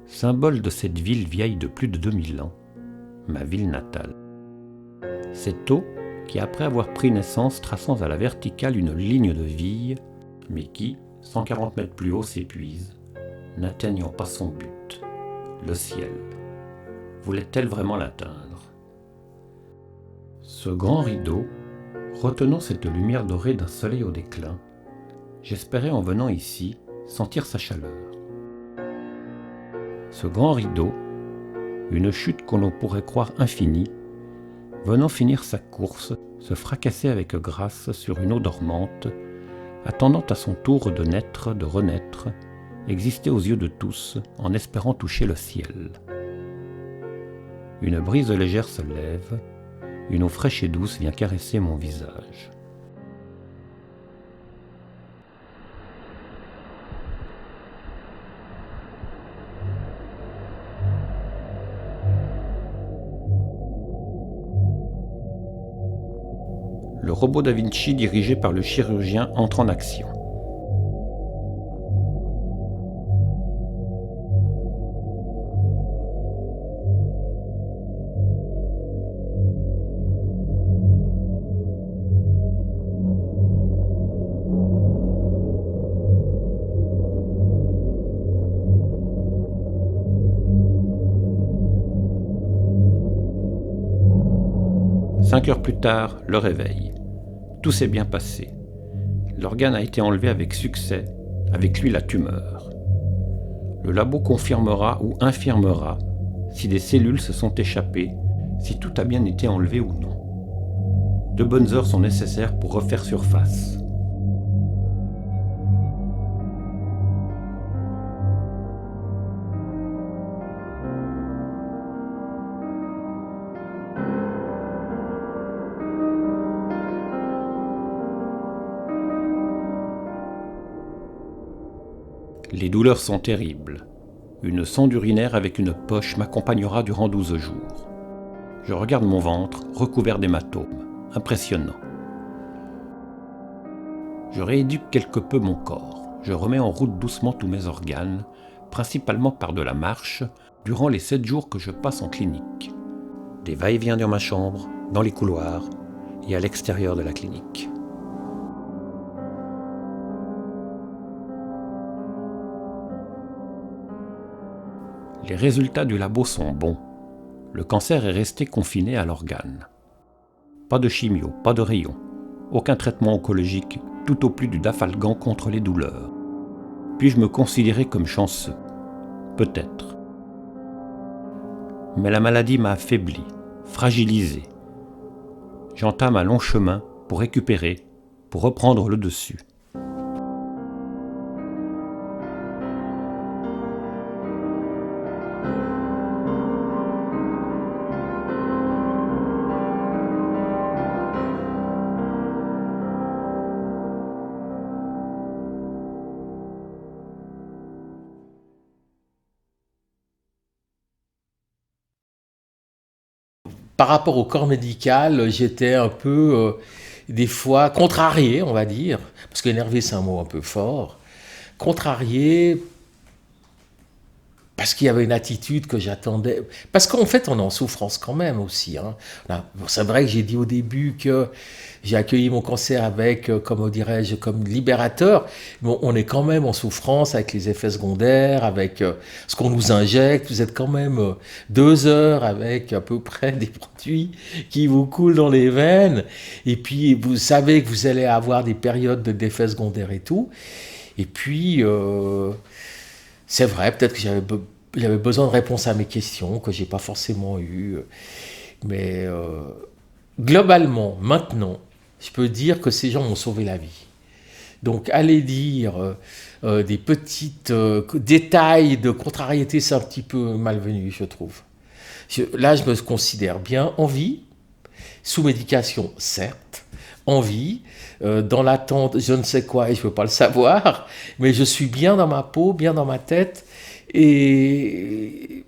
symbole de cette ville vieille de plus de 2000 ans, ma ville natale. Cette eau qui, après avoir pris naissance, traçant à la verticale une ligne de vie, mais qui, 140 mètres plus haut, s'épuise, n'atteignant pas son but, le ciel. Voulait-elle vraiment l'atteindre? Ce grand rideau, retenant cette lumière dorée d'un soleil au déclin, j'espérais en venant ici sentir sa chaleur. Ce grand rideau, une chute qu'on pourrait croire infinie, venant finir sa course, se fracasser avec grâce sur une eau dormante, attendant à son tour de naître, de renaître, exister aux yeux de tous, en espérant toucher le ciel. Une brise légère se lève, une eau fraîche et douce vient caresser mon visage. Le robot Da Vinci dirigé par le chirurgien entre en action. Cinq heures plus tard, le réveil. Tout s'est bien passé. L'organe a été enlevé avec succès, avec lui la tumeur. Le labo confirmera ou infirmera si des cellules se sont échappées, si tout a bien été enlevé ou non. 2 bonnes heures sont nécessaires pour refaire surface. Les douleurs sont terribles. Une sonde urinaire avec une poche m'accompagnera durant 12 jours. Je regarde mon ventre, recouvert d'hématomes. Impressionnant. Je rééduque quelque peu mon corps. Je remets en route doucement tous mes organes, principalement par de la marche, durant les 7 jours que je passe en clinique. Des va-et-vient dans ma chambre, dans les couloirs et à l'extérieur de la clinique. Les résultats du labo sont bons. Le cancer est resté confiné à l'organe. Pas de chimio, pas de rayons, aucun traitement oncologique, tout au plus du dafalgan contre les douleurs. Puis-je me considérer comme chanceux? Peut-être. Mais la maladie m'a affaibli, fragilisé. J'entame un long chemin pour récupérer, pour reprendre le dessus. Par rapport au corps médical, j'étais un peu, des fois, contrarié, on va dire, parce qu'énervé, c'est un mot un peu fort, contrarié, parce qu'il y avait une attitude que j'attendais, parce qu'en fait, on est en souffrance quand même aussi. Hein. Là, bon, c'est vrai que j'ai dit au début que j'ai accueilli mon cancer avec, comment dirais-je, comme libérateur, mais on est quand même en souffrance avec les effets secondaires, avec ce qu'on nous injecte. Vous êtes quand même 2 heures avec à peu près des produits qui vous coulent dans les veines, et puis vous savez que vous allez avoir des périodes d'effets secondaires et tout, et puis... c'est vrai, peut-être que j'avais besoin de réponses à mes questions, que je n'ai pas forcément eues. Mais globalement, maintenant, je peux dire que ces gens m'ont sauvé la vie. Donc, aller dire des petits détails de contrariété, c'est un petit peu malvenu, je trouve. Là, je me considère bien en vie, sous médication, certes, en vie, dans l'attente, je ne sais quoi et je ne peux pas le savoir, mais je suis bien dans ma peau, bien dans ma tête, et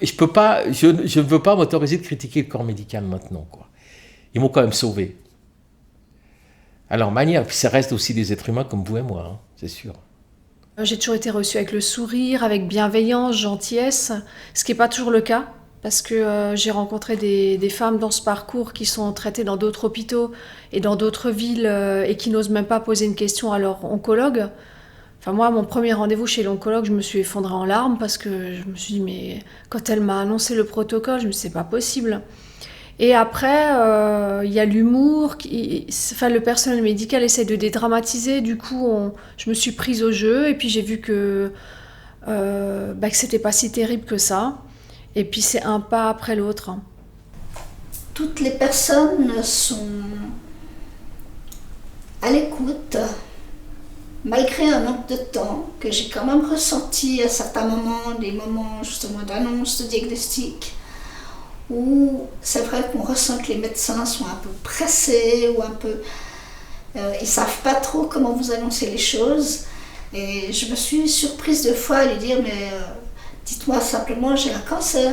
je ne veux pas m'autoriser de critiquer le corps médical maintenant, quoi. Ils m'ont quand même sauvé. À leur manière, puis ça reste aussi des êtres humains comme vous et moi, hein, c'est sûr. J'ai toujours été reçue avec le sourire, avec bienveillance, gentillesse, ce qui n'est pas toujours le cas. Parce que j'ai rencontré des femmes dans ce parcours qui sont traitées dans d'autres hôpitaux et dans d'autres villes et qui n'osent même pas poser une question à leur oncologue. Enfin moi, mon premier rendez-vous chez l'oncologue, je me suis effondrée en larmes parce que je me suis dit, mais quand elle m'a annoncé le protocole, je me suis dit, c'est pas possible. Et après, il y a l'humour, le personnel médical essaie de dédramatiser, du coup, je me suis prise au jeu et puis j'ai vu que c'était pas si terrible que ça. Et puis c'est un pas après l'autre. Toutes les personnes sont à l'écoute, malgré un manque de temps que j'ai quand même ressenti à certains moments, des moments justement d'annonce, de diagnostic, où c'est vrai qu'on ressent que les médecins sont un peu pressés ou un peu... ils savent pas trop comment vous annoncer les choses. Et je me suis surprise 2 fois à lui dire, mais... dites-moi simplement, j'ai un cancer.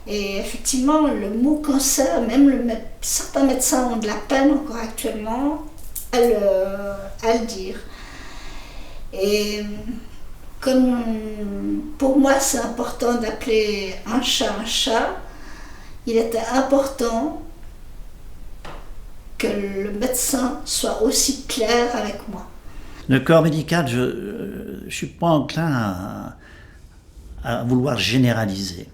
Et effectivement, le mot cancer, même certains médecins ont de la peine encore actuellement à le dire. Et comme pour moi c'est important d'appeler un chat, il était important que le médecin soit aussi clair avec moi. Le corps médical, je ne suis pas enclin à vouloir généraliser.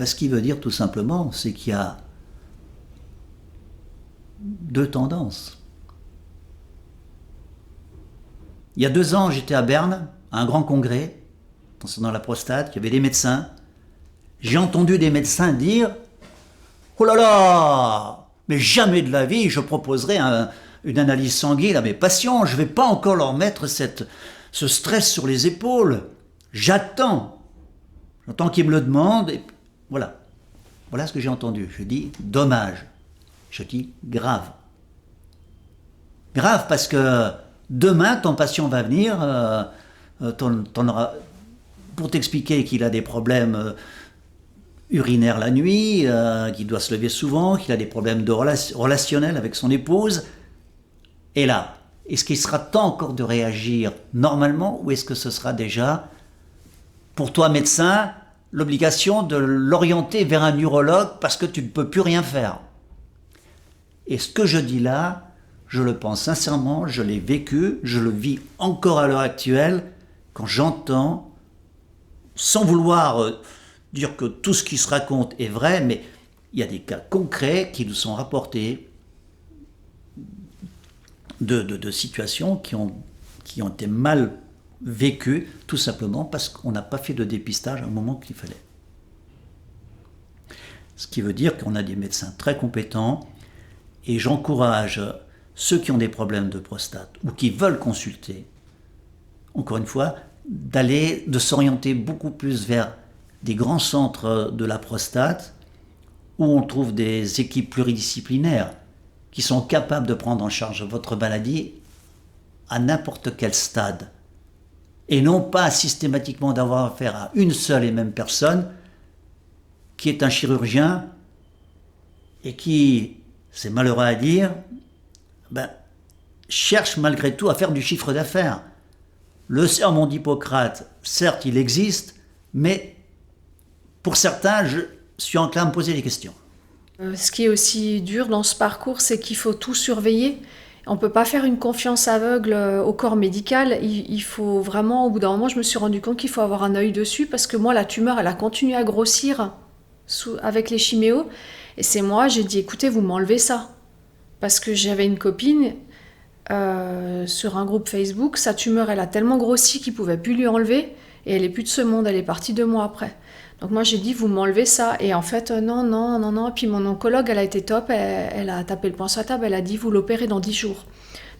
Ce qui veut dire tout simplement, c'est qu'il y a 2 tendances. Il y a 2 ans, j'étais à Berne, à un grand congrès, concernant la prostate, il y avait des médecins. J'ai entendu des médecins dire « Oh là là, mais jamais de la vie je proposerai une analyse sanguine à mes patients, je ne vais pas encore leur mettre ce stress sur les épaules. J'attends qu'ils me le demandent. » Et voilà. Voilà ce que j'ai entendu. Je dis dommage. Je dis grave. Grave parce que Demain, ton patient va venir, pour t'expliquer qu'il a des problèmes urinaires la nuit, qu'il doit se lever souvent, qu'il a des problèmes relationnels avec son épouse. Et là, est-ce qu'il sera temps encore de réagir normalement ou est-ce que ce sera déjà, pour toi médecin, l'obligation de l'orienter vers un urologue parce que tu ne peux plus rien faire? Et ce que je dis là, je le pense sincèrement, je l'ai vécu, je le vis encore à l'heure actuelle, quand j'entends, sans vouloir dire que tout ce qui se raconte est vrai, mais il y a des cas concrets qui nous sont rapportés de situations qui ont été mal vécues, tout simplement parce qu'on n'a pas fait de dépistage au moment qu'il fallait. Ce qui veut dire qu'on a des médecins très compétents, et j'encourage ceux qui ont des problèmes de prostate ou qui veulent consulter, encore une fois, de s'orienter beaucoup plus vers des grands centres de la prostate où on trouve des équipes pluridisciplinaires qui sont capables de prendre en charge votre maladie à n'importe quel stade. Et non pas systématiquement d'avoir affaire à une seule et même personne qui est un chirurgien et qui, c'est malheureux à dire, cherche malgré tout à faire du chiffre d'affaires. Le sermon d'Hippocrate, certes, il existe, mais pour certains, je suis enclin à me poser des questions. Ce qui est aussi dur dans ce parcours, c'est qu'il faut tout surveiller. On ne peut pas faire une confiance aveugle au corps médical. Il faut vraiment, au bout d'un moment, je me suis rendu compte qu'il faut avoir un œil dessus parce que moi, la tumeur, elle a continué à grossir avec les chiméos. Et c'est moi, j'ai dit, écoutez, vous m'enlevez ça. Parce que j'avais une copine sur un groupe Facebook, sa tumeur, elle a tellement grossi qu'il ne pouvait plus lui enlever. Et elle n'est plus de ce monde, elle est partie 2 mois après. Donc moi, j'ai dit, vous m'enlevez ça. Et en fait, non. Puis mon oncologue, elle a été top, elle a tapé le poing sur la table, elle a dit, vous l'opérez dans 10 jours.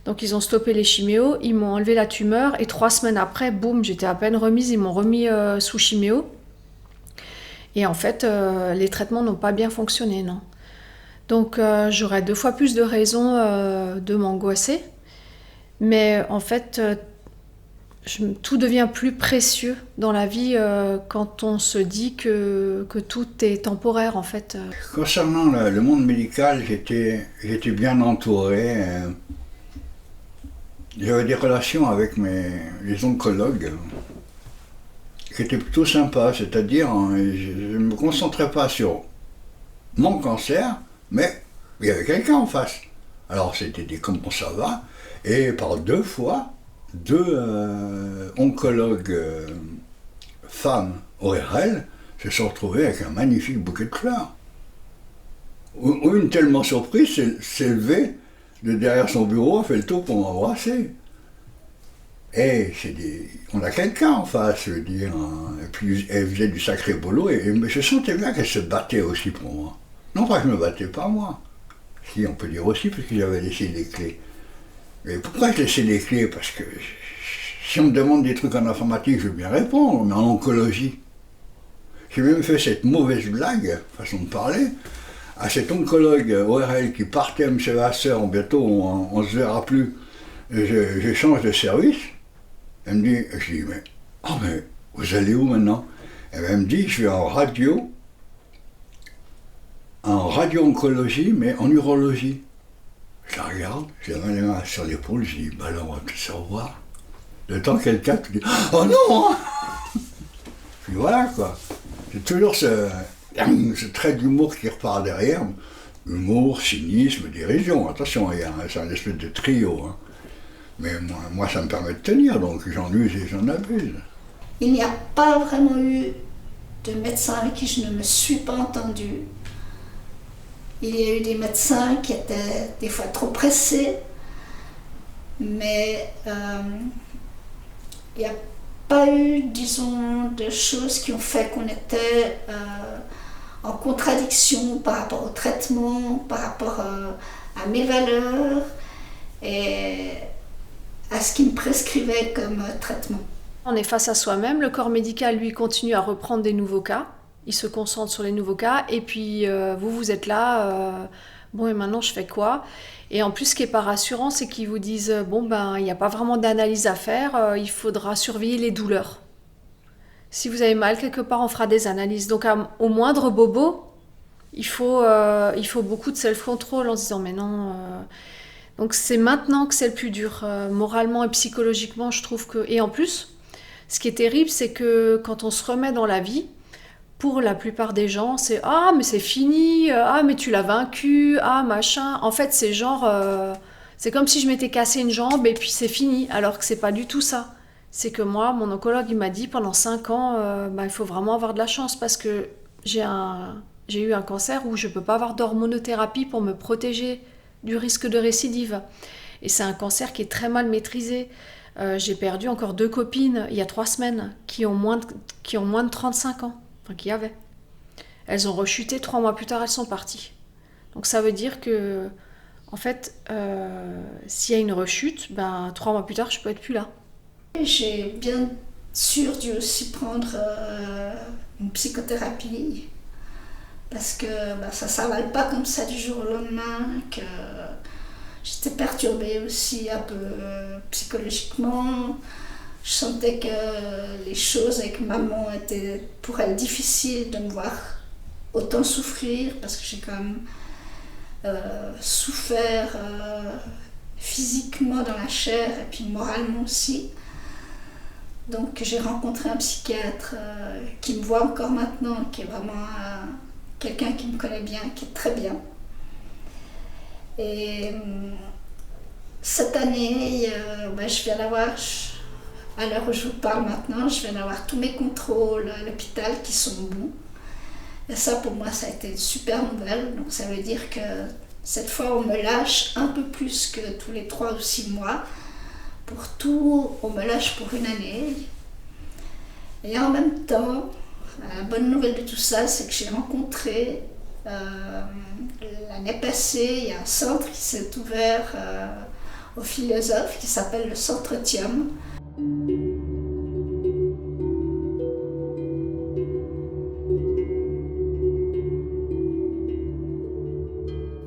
Donc ils ont stoppé les chiméos, ils m'ont enlevé la tumeur. Et 3 semaines après, boum, j'étais à peine remise, ils m'ont remis sous chiméo. Et en fait, les traitements n'ont pas bien fonctionné, non. Donc j'aurais 2 fois plus de raisons de m'angoisser. Mais en fait, tout devient plus précieux dans la vie quand on se dit que tout est temporaire, en fait. Concernant le monde médical, j'étais bien entouré. J'avais des relations avec les oncologues qui étaient plutôt sympas, c'est-à-dire je ne me concentrais pas sur mon cancer, mais il y avait quelqu'un en face. Alors c'était des comment ça va, et par 2 fois, 2 oncologues femmes ORL se sont retrouvés avec un magnifique bouquet de fleurs. Où une tellement surprise s'est levée de derrière son bureau, a fait le tour pour m'embrasser. Et on a quelqu'un en face, je veux dire. Et puis elle faisait du sacré boulot, et je sentais bien qu'elle se battait aussi pour moi. Non pas que je ne me battais pas moi. Si, on peut dire aussi, parce que j'avais laissé les clés. Mais pourquoi je laissais les clés? Parce que si on me demande des trucs en informatique, je veux bien répondre, mais en oncologie. J'ai même fait cette mauvaise blague, façon de parler, à cet oncologue ORL qui partait à M. Vasseur, bientôt on ne se verra plus, je change de service. Elle me dit, je dis, mais vous allez où maintenant? Elle me dit, je vais en radio-oncologie, mais en urologie. Je la regarde, j'ai les mains sur l'épaule, je dis, alors on va tout savoir. Le temps qu'elle capte, je dis, oh non! Puis voilà quoi. C'est toujours ce trait d'humour qui repart derrière. Humour, cynisme, dérision. Attention, c'est un espèce de trio. Hein. Mais moi, ça me permet de tenir, donc j'en use et j'en abuse. Il n'y a pas vraiment eu de médecin avec qui je ne me suis pas entendue. Il y a eu des médecins qui étaient des fois trop pressés, mais il n'y a pas eu, disons, de choses qui ont fait qu'on était en contradiction par rapport au traitement, par rapport à mes valeurs et à ce qui me prescrivait comme traitement. On est face à soi-même, le corps médical, lui, continue à reprendre des nouveaux cas. Il se concentre sur les nouveaux cas, et puis vous êtes là, Bon, et maintenant, je fais quoi? Et en plus, ce qui n'est pas rassurant, c'est qu'ils vous disent, bon, ben, il n'y a pas vraiment d'analyse à faire, il faudra surveiller les douleurs. Si vous avez mal quelque part, on fera des analyses. Donc, au moindre bobo, il faut beaucoup de self-control en se disant, mais non... Donc, c'est maintenant que c'est le plus dur, moralement et psychologiquement, je trouve que... Et en plus, ce qui est terrible, c'est que quand on se remet dans la vie, pour la plupart des gens, c'est « Ah, mais c'est fini, ah, mais tu l'as vaincu, ah, machin ». En fait, c'est genre... c'est comme si je m'étais cassé une jambe et puis c'est fini, alors que c'est pas du tout ça. C'est que moi, mon oncologue, il m'a dit pendant 5 ans, il faut vraiment avoir de la chance parce que j'ai eu un cancer où je peux pas avoir d'hormonothérapie pour me protéger du risque de récidive. Et c'est un cancer qui est très mal maîtrisé. J'ai perdu encore 2 copines il y a 3 semaines qui ont moins de 35 ans. Enfin, qui avaient. Elles ont rechuté, 3 mois plus tard, elles sont parties. Donc ça veut dire que, en fait, s'il y a une rechute, 3 mois plus tard, je peux être plus là. J'ai bien sûr dû aussi prendre une psychothérapie parce que ça ne s'avale pas comme ça du jour au lendemain, que j'étais perturbée aussi un peu psychologiquement. Je sentais que les choses avec maman étaient pour elle difficiles de me voir autant souffrir parce que j'ai quand même souffert physiquement dans la chair et puis moralement aussi. Donc j'ai rencontré un psychiatre qui me voit encore maintenant, qui est vraiment quelqu'un qui me connaît bien, qui est très bien. Et cette année, je viens d'avoir... À l'heure où je vous parle maintenant, je viens d'avoir tous mes contrôles à l'hôpital qui sont bons. Et ça, pour moi, ça a été une super nouvelle. Donc ça veut dire que cette fois, on me lâche un peu plus que tous les 3 ou 6 mois. Pour tout, on me lâche pour une année. Et en même temps, la bonne nouvelle de tout ça, c'est que j'ai rencontré, l'année passée, il y a un centre qui s'est ouvert aux philosophes qui s'appelle le Centre Thium.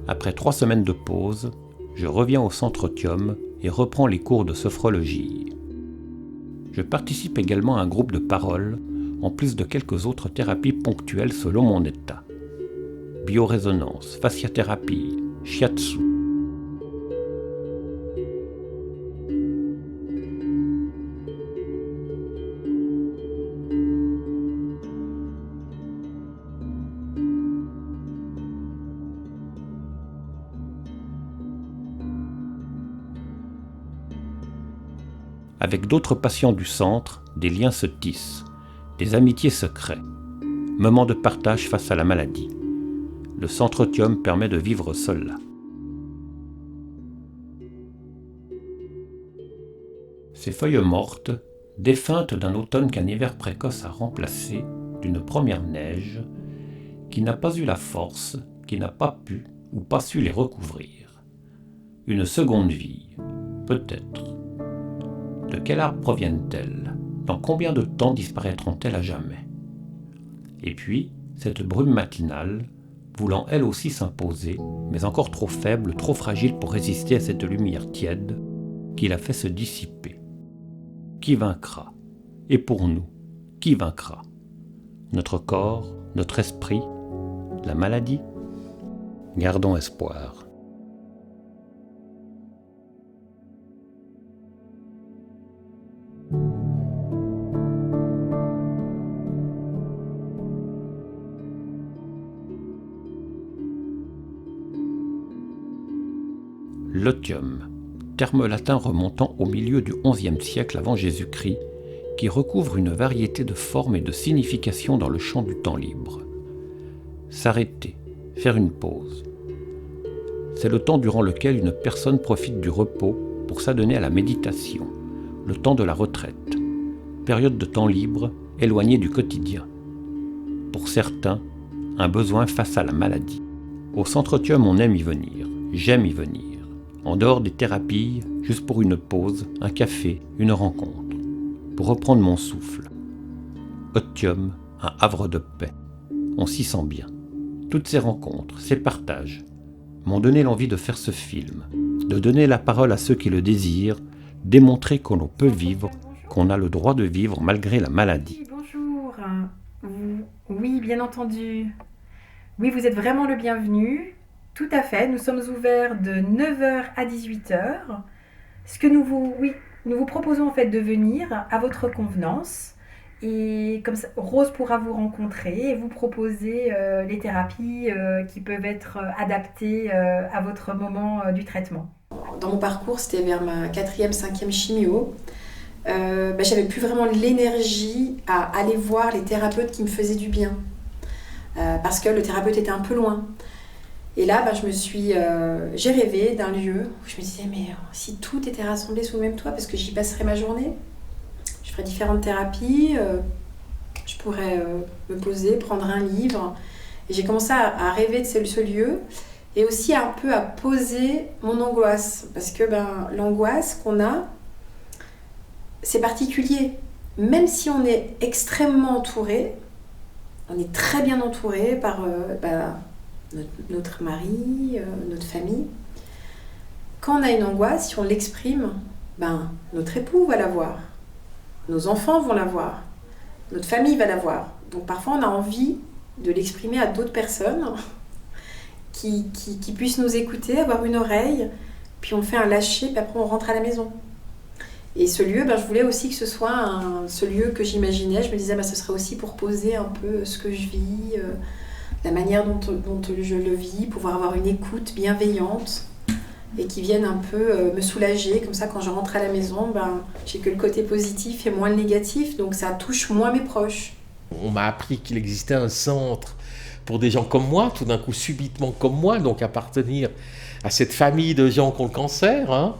Après 3 semaines de pause, je reviens au Centre Thium et reprends les cours de sophrologie. Je participe également à un groupe de parole, en plus de quelques autres thérapies ponctuelles selon mon état. Biorésonance, fasciathérapie, shiatsu. Avec d'autres patients du centre, des liens se tissent, des amitiés se créent. Moment de partage face à la maladie. Le Centre Thium permet de vivre seul là. Ces feuilles mortes, défuntes d'un automne qu'un hiver précoce a remplacé d'une première neige, qui n'a pas eu la force, qui n'a pas pu ou pas su les recouvrir. Une seconde vie, peut-être. De quel arbre proviennent-elles? Dans combien de temps disparaîtront-elles à jamais? Et puis, cette brume matinale, voulant elle aussi s'imposer, mais encore trop faible, trop fragile pour résister à cette lumière tiède, qui la fait se dissiper. Qui vaincra? Et pour nous, qui vaincra? Notre corps, notre esprit, la maladie? Gardons espoir. L'otium, terme latin remontant au milieu du XIe siècle avant Jésus-Christ, qui recouvre une variété de formes et de significations dans le champ du temps libre. S'arrêter, faire une pause. C'est le temps durant lequel une personne profite du repos pour s'adonner à la méditation, le temps de la retraite, période de temps libre éloignée du quotidien. Pour certains, un besoin face à la maladie. Au Centre Thium, on aime y venir, j'aime y venir. En dehors des thérapies, juste pour une pause, un café, une rencontre, pour reprendre mon souffle. Otium, un havre de paix. On s'y sent bien. Toutes ces rencontres, ces partages, m'ont donné l'envie de faire ce film, de donner la parole à ceux qui le désirent, démontrer qu'on peut vivre, qu'on a le droit de vivre malgré la maladie. Bonjour. Oui, bien entendu. Oui, vous êtes vraiment le bienvenu. Tout à fait, nous sommes ouverts de 9h à 18h. Nous vous proposons en fait de venir à votre convenance. Et comme ça, Rose pourra vous rencontrer et vous proposer les thérapies qui peuvent être adaptées à votre moment du traitement. Dans mon parcours, c'était vers ma 4e, 5e chimio. J'avais plus vraiment l'énergie à aller voir les thérapeutes qui me faisaient du bien. Parce que le thérapeute était un peu loin. Et là, j'ai rêvé d'un lieu où je me disais, mais si tout était rassemblé sous le même toit, parce que j'y passerais ma journée, je ferais différentes thérapies, je pourrais me poser, prendre un livre. Et j'ai commencé à rêver de ce lieu et aussi un peu à poser mon angoisse. Parce que l'angoisse qu'on a, c'est particulier. Même si on est extrêmement entouré, on est très bien entouré par notre mari, notre famille. Quand on a une angoisse, si on l'exprime, notre époux va la voir. Nos enfants vont la voir, notre famille va la voir. Donc parfois on a envie de l'exprimer à d'autres personnes qui puissent nous écouter, avoir une oreille, puis on fait un lâcher, puis après on rentre à la maison. Et ce lieu, je voulais aussi que ce soit ce lieu que j'imaginais. Je me disais, ce serait aussi pour poser un peu ce que je vis, la manière dont je le vis, pouvoir avoir une écoute bienveillante et qui vienne un peu me soulager. Comme ça, quand je rentre à la maison, j'ai que le côté positif et moins le négatif, donc ça touche moins mes proches. On m'a appris qu'il existait un centre pour des gens comme moi, tout d'un coup subitement comme moi, donc appartenir à cette famille de gens qui ont le cancer.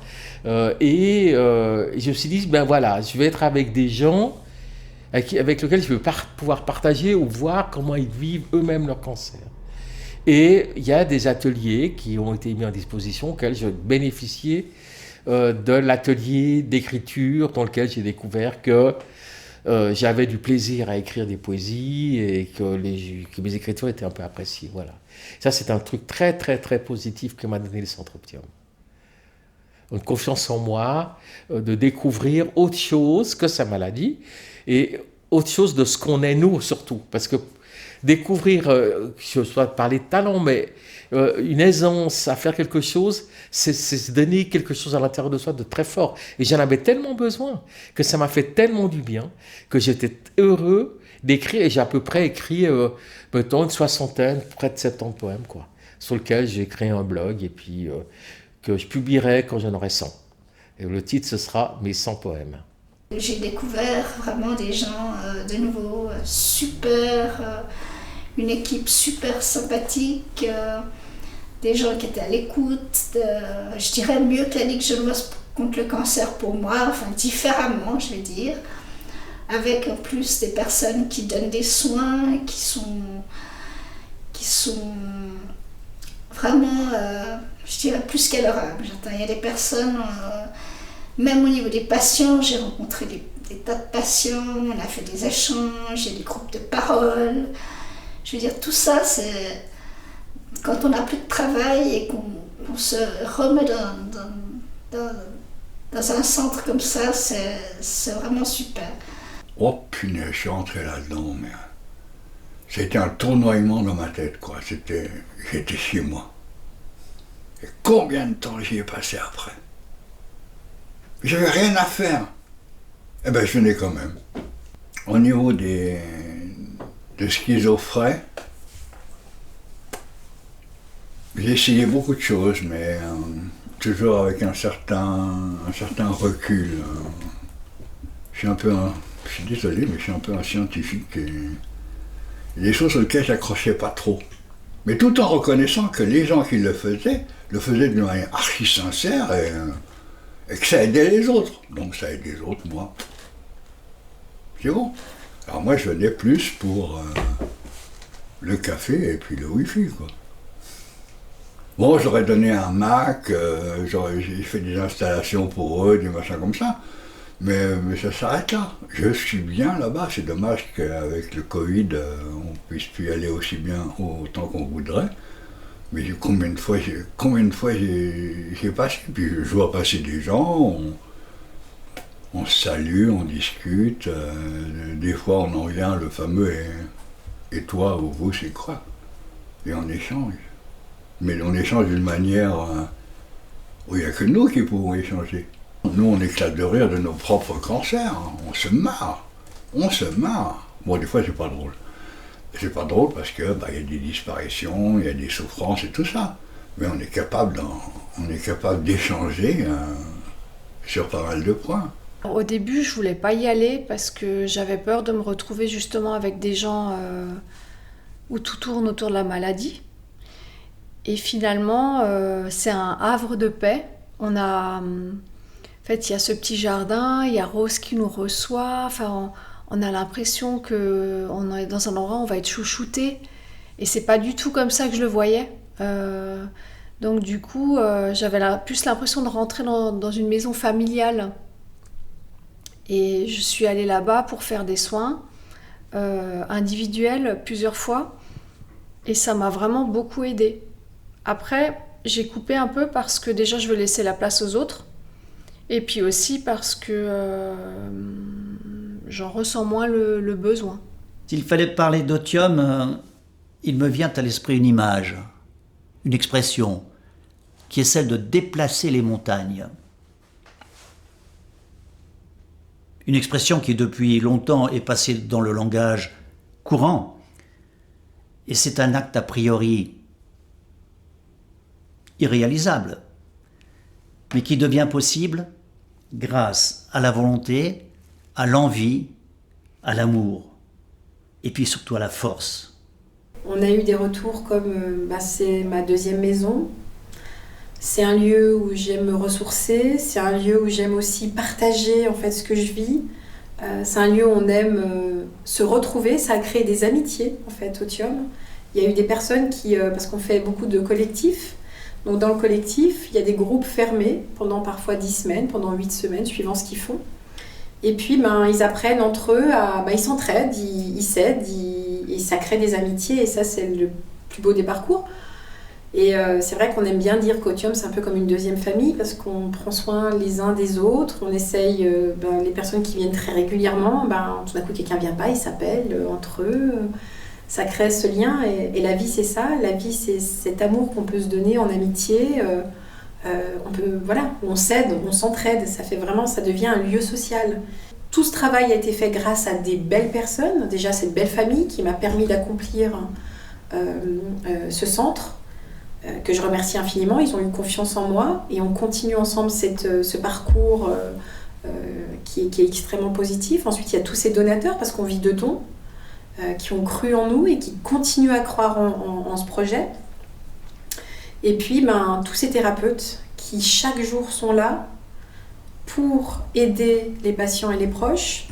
Et je me suis dit, je vais être avec des gens avec lesquels je vais pouvoir partager ou voir comment ils vivent eux-mêmes leur cancer. Et il y a des ateliers qui ont été mis en disposition auxquels je bénéficiais de l'atelier d'écriture dans lequel j'ai découvert que j'avais du plaisir à écrire des poésies et que mes écritures étaient un peu appréciées. Voilà. Ça, c'est un truc très, très, très positif que m'a donné le Centre Optium. Une confiance en moi, de découvrir autre chose que sa maladie et autre chose de ce qu'on est nous surtout. Parce que découvrir, je ne sais pas parler de talent, mais une aisance à faire quelque chose, c'est se donner quelque chose à l'intérieur de soi de très fort. Et j'en avais tellement besoin, que ça m'a fait tellement du bien, que j'étais heureux d'écrire. Et j'ai à peu près écrit, mettons, une soixantaine, près de 70 poèmes, sur lequel j'ai créé un blog et puis que je publierai quand j'en aurai 100. Et le titre, ce sera « Mes 100 poèmes ». J'ai découvert vraiment des gens de nouveau super, une équipe super sympathique, des gens qui étaient à l'écoute, je dirais mieux que la Ligue genevoise contre le cancer pour moi, enfin différemment je vais dire, avec en plus des personnes qui donnent des soins, qui sont vraiment, je dirais plus qu'à leur âge. Il y a des personnes... Même au niveau des patients, j'ai rencontré des tas de patients, on a fait des échanges, il y a des groupes de parole. Je veux dire, tout ça, c'est quand on n'a plus de travail et qu'on se remet dans un centre comme ça, c'est vraiment super. Oh punaise, je suis rentré là-dedans, mais c'était un tournoiement dans ma tête, j'étais chez moi. Et combien de temps j'y ai passé après? J'avais rien à faire. Eh ben, je venais quand même. Au niveau de schizophrène, j'ai essayé beaucoup de choses, mais toujours avec un certain recul. Je suis désolé, mais je suis un peu un scientifique. Et il y a des choses sur lesquelles je n'accrochais pas trop. Mais tout en reconnaissant que les gens qui le faisaient d'une manière archi sincère et que ça aidait les autres. Donc ça aide les autres, moi. C'est bon. Alors moi, je venais plus pour le café et puis le wifi, Bon, j'aurais donné un Mac, j'ai fait des installations pour eux, des machins comme ça, mais ça s'arrête là. Je suis bien là-bas. C'est dommage qu'avec le Covid, on puisse plus y aller aussi bien autant qu'on voudrait. Mais combien de fois j'ai passé, puis je vois passer des gens, on se salue, on discute, des fois on en vient le fameux et toi ou vous c'est quoi? Et on échange. Mais on échange d'une manière où il n'y a que nous qui pouvons échanger. Nous on éclate de rire de nos propres cancers, on se marre. Bon des fois c'est pas drôle. C'est pas drôle parce que y a des disparitions, il y a des souffrances et tout ça. Mais on est capable d'échanger sur pas mal de points. Au début, je voulais pas y aller parce que j'avais peur de me retrouver justement avec des gens où tout tourne autour de la maladie. Et finalement, c'est un havre de paix. En fait, il y a ce petit jardin, il y a Rose qui nous reçoit. Enfin, on a l'impression qu'on est dans un endroit où on va être chouchouté. Et c'est pas du tout comme ça que je le voyais. Donc du coup, j'avais plus l'impression de rentrer dans une maison familiale. Et je suis allée là-bas pour faire des soins individuels plusieurs fois. Et ça m'a vraiment beaucoup aidée. Après, j'ai coupé un peu parce que déjà, je veux laisser la place aux autres. Et puis aussi parce que j'en ressens moins le besoin. S'il fallait parler d'Otium, il me vient à l'esprit une image, une expression, qui est celle de déplacer les montagnes. Une expression qui depuis longtemps est passée dans le langage courant, et c'est un acte a priori irréalisable, mais qui devient possible grâce à la volonté, à l'envie, à l'amour, et puis surtout à la force. On a eu des retours comme c'est ma deuxième maison, c'est un lieu où j'aime me ressourcer, c'est un lieu où j'aime aussi partager en fait ce que je vis, c'est un lieu où on aime se retrouver, ça a créé des amitiés en fait, Otium. Il y a eu des personnes qui, parce qu'on fait beaucoup de collectifs, donc dans le collectif, il y a des groupes fermés pendant parfois 10 semaines, pendant 8 semaines, suivant ce qu'ils font. Et puis ils apprennent entre eux, ils s'entraident, ils s'aident, et ça crée des amitiés, et ça c'est le plus beau des parcours. Et c'est vrai qu'on aime bien dire qu'Otium c'est un peu comme une deuxième famille, parce qu'on prend soin les uns des autres, on essaye, les personnes qui viennent très régulièrement, tout d'un coup quelqu'un ne vient pas, ils s'appellent entre eux. Ça crée ce lien et la vie c'est ça, la vie c'est cet amour qu'on peut se donner en amitié, on s'aide, on s'entraide, ça devient un lieu social. Tout ce travail a été fait grâce à des belles personnes, déjà cette belle famille qui m'a permis d'accomplir ce centre, que je remercie infiniment, ils ont eu confiance en moi et on continue ensemble ce parcours qui est extrêmement positif. Ensuite il y a tous ces donateurs parce qu'on vit de dons, qui ont cru en nous et qui continuent à croire en ce projet. Et puis tous ces thérapeutes qui chaque jour sont là pour aider les patients et les proches.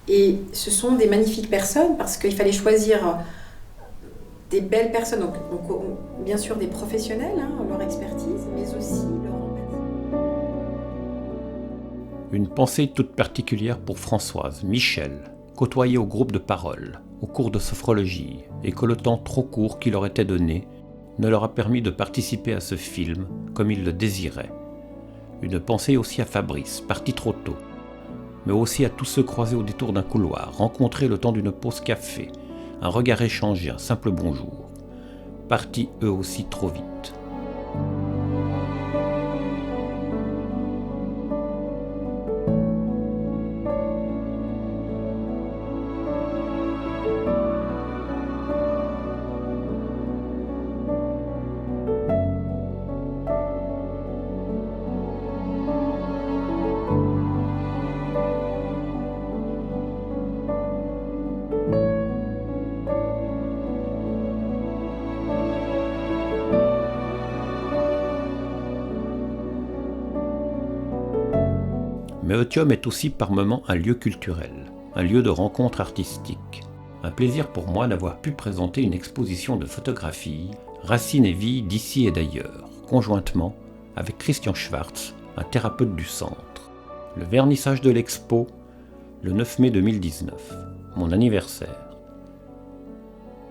Et ce sont des magnifiques personnes parce qu'il fallait choisir des belles personnes, donc bien sûr des professionnels, leur expertise, mais aussi leur empathie. Une pensée toute particulière pour Françoise, Michel, côtoyée au groupe de parole, au cours de sophrologie, et que le temps trop court qui leur était donné ne leur a permis de participer à ce film comme ils le désiraient. Une pensée aussi à Fabrice, parti trop tôt, mais aussi à tous ceux croisés au détour d'un couloir, rencontrés le temps d'une pause café, un regard échangé, un simple bonjour, partis eux aussi trop vite. Mais Otium est aussi par moments un lieu culturel, un lieu de rencontre artistique. Un plaisir pour moi d'avoir pu présenter une exposition de photographies, racines et vie d'ici et d'ailleurs, conjointement avec Christian Schwartz, un thérapeute du centre. Le vernissage de l'expo, le 9 mai 2019, mon anniversaire.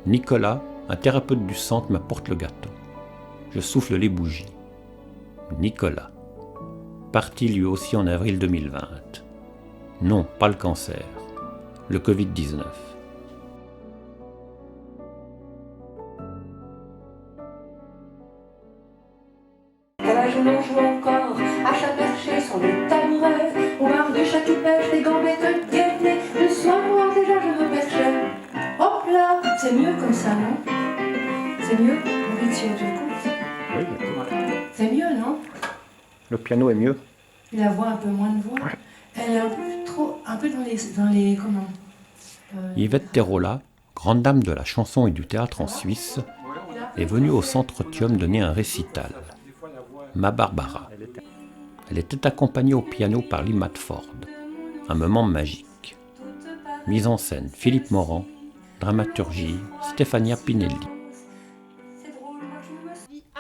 Nicolas, un thérapeute du centre, m'apporte le gâteau. je souffle les bougies. Nicolas, parti lui aussi en avril 2020. Non, pas le cancer, le Covid-19. Je m'en joue encore, à chat perché sur le tabouret, au bar du chat qui pêche, des gambettes de gaieté. Le soir noir déjà je me perchais. Hop là, c'est mieux comme ça, non? C'est mieux? Mauricio, j'écoute. Oui, C'est mieux, non? le piano est mieux. La voix, un peu moins de voix. Elle est un peu dans les comment? Yvette Terola, grande dame de la chanson et du théâtre en Suisse, est venue au Centre Thium donner un récital. Ma Barbara. Elle était accompagnée au piano par Lee Matford. Un moment magique. Mise en scène, Philippe Morand. Dramaturgie, Stefania Pinelli.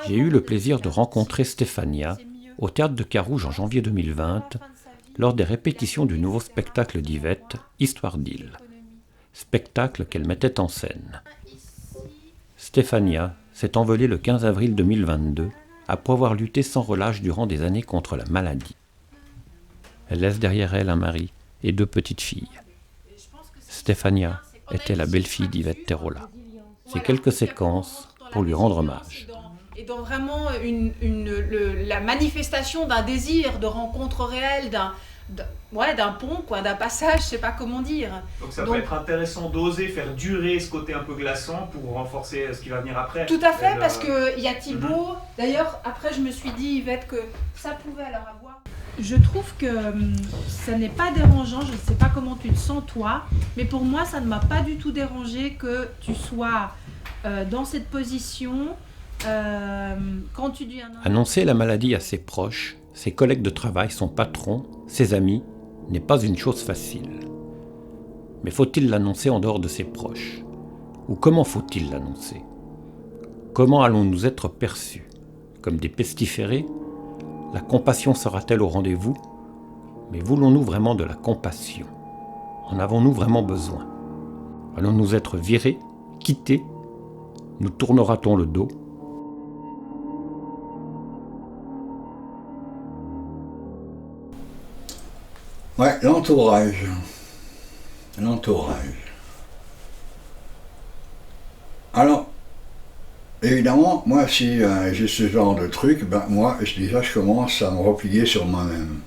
J'ai eu le plaisir de rencontrer Stefania au Théâtre de Carouge en janvier 2020, lors des répétitions du nouveau spectacle d'Yvette, Histoire d'île. Spectacle qu'elle mettait en scène. Stefania s'est envolée le 15 avril 2022 après avoir lutté sans relâche durant des années contre la maladie. Elle laisse derrière elle un mari et 2 petites filles. Stefania était la belle-fille d'Yvette Terola. Ces quelques séquences pour lui rendre hommage. Et dans vraiment la manifestation d'un désir de rencontre réelle, d'un pont, quoi, d'un passage, je sais pas comment dire. Donc ça peut être intéressant d'oser faire durer ce côté un peu glaçant pour renforcer ce qui va venir après. Tout à fait, parce qu'il y a Thibaut. D'ailleurs, après je me suis dit, Yvette, que ça pouvait alors avoir... Je trouve que ça n'est pas dérangeant, je ne sais pas comment tu te sens toi, mais pour moi ça ne m'a pas du tout dérangé que tu sois dans cette position, quand tu dis un... Annoncer la maladie à ses proches, ses collègues de travail, son patron, ses amis, n'est pas une chose facile. Mais faut-il l'annoncer en dehors de ses proches? Ou comment faut-il l'annoncer? Comment allons-nous être perçus? Comme des pestiférés? La compassion sera-t-elle au rendez-vous? Mais voulons-nous vraiment de la compassion? En avons-nous vraiment besoin? Allons-nous être virés, quittés? Nous tournera-t-on le dos? Ouais, l'entourage. Alors, évidemment, moi, si j'ai ce genre de truc, ben moi, déjà, je commence à me replier sur moi-même.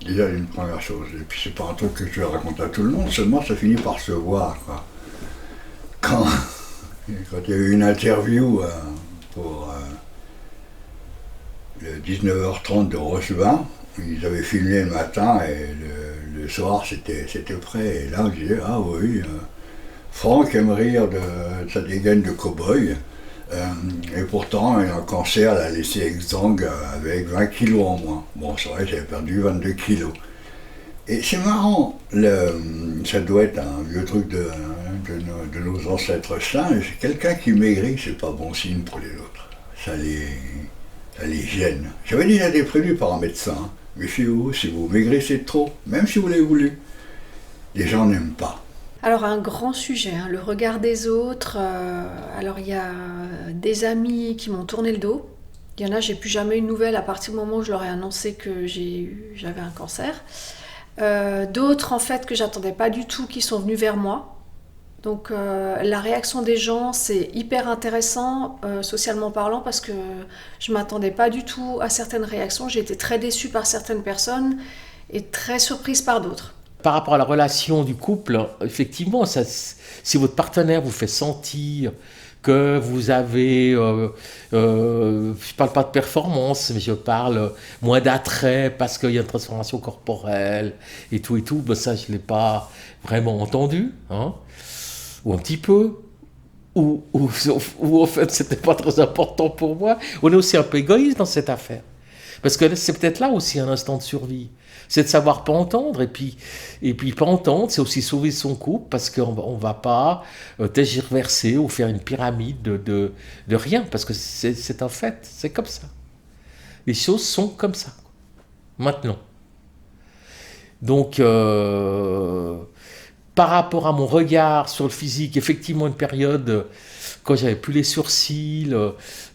Déjà, une première chose. Et puis, c'est pas un truc que je vais raconter à tout le monde, seulement ça finit par se voir, quoi. Quand il y a eu une interview pour le 19h30 de Rochebin, ils avaient filmé le matin et le soir c'était prêt. Et là on disait, ah oui, Franck aime rire de sa dégaine de cow-boy. Et pourtant, un cancer l'a laissé exsangue avec 20 kilos en moins. Bon, c'est vrai, j'avais perdu 22 kilos. Et c'est marrant, ça doit être un vieux truc de nos ancêtres sages. Quelqu'un qui maigrit, c'est pas bon signe pour les autres. Ça les gêne. J'avais déjà été prévenu par un médecin. Hein. Méfiez-vous, si vous maigrissez trop, même si vous l'avez voulu, les gens n'aiment pas. Alors un grand sujet, hein, le regard des autres. Alors il y a des amis qui m'ont tourné le dos. Il y en a, j'ai plus jamais eu de nouvelles à partir du moment où je leur ai annoncé que j'avais un cancer. D'autres en fait que j'attendais pas du tout qui sont venus vers moi. Donc la réaction des gens c'est hyper intéressant socialement parlant parce que je m'attendais pas du tout à certaines réactions. J'ai été très déçue par certaines personnes et très surprise par d'autres. Par rapport à la relation du couple, effectivement, si votre partenaire vous fait sentir que vous avez, je parle pas de performance, mais je parle moins d'attrait parce qu'il y a une transformation corporelle et tout, ben ça je l'ai pas vraiment entendu, hein, ou un petit peu, ou en fait c'était pas très important pour moi. On est aussi un peu égoïste dans cette affaire, parce que c'est peut-être là aussi un instant de survie. C'est de savoir pas entendre, et puis pas entendre, c'est aussi sauver son couple, parce qu'on va pas tergiverser ou faire une pyramide de rien, parce que c'est un fait, c'est comme ça. Les choses sont comme ça, maintenant. Donc, par rapport à mon regard sur le physique, effectivement une période, quand j'avais plus les sourcils,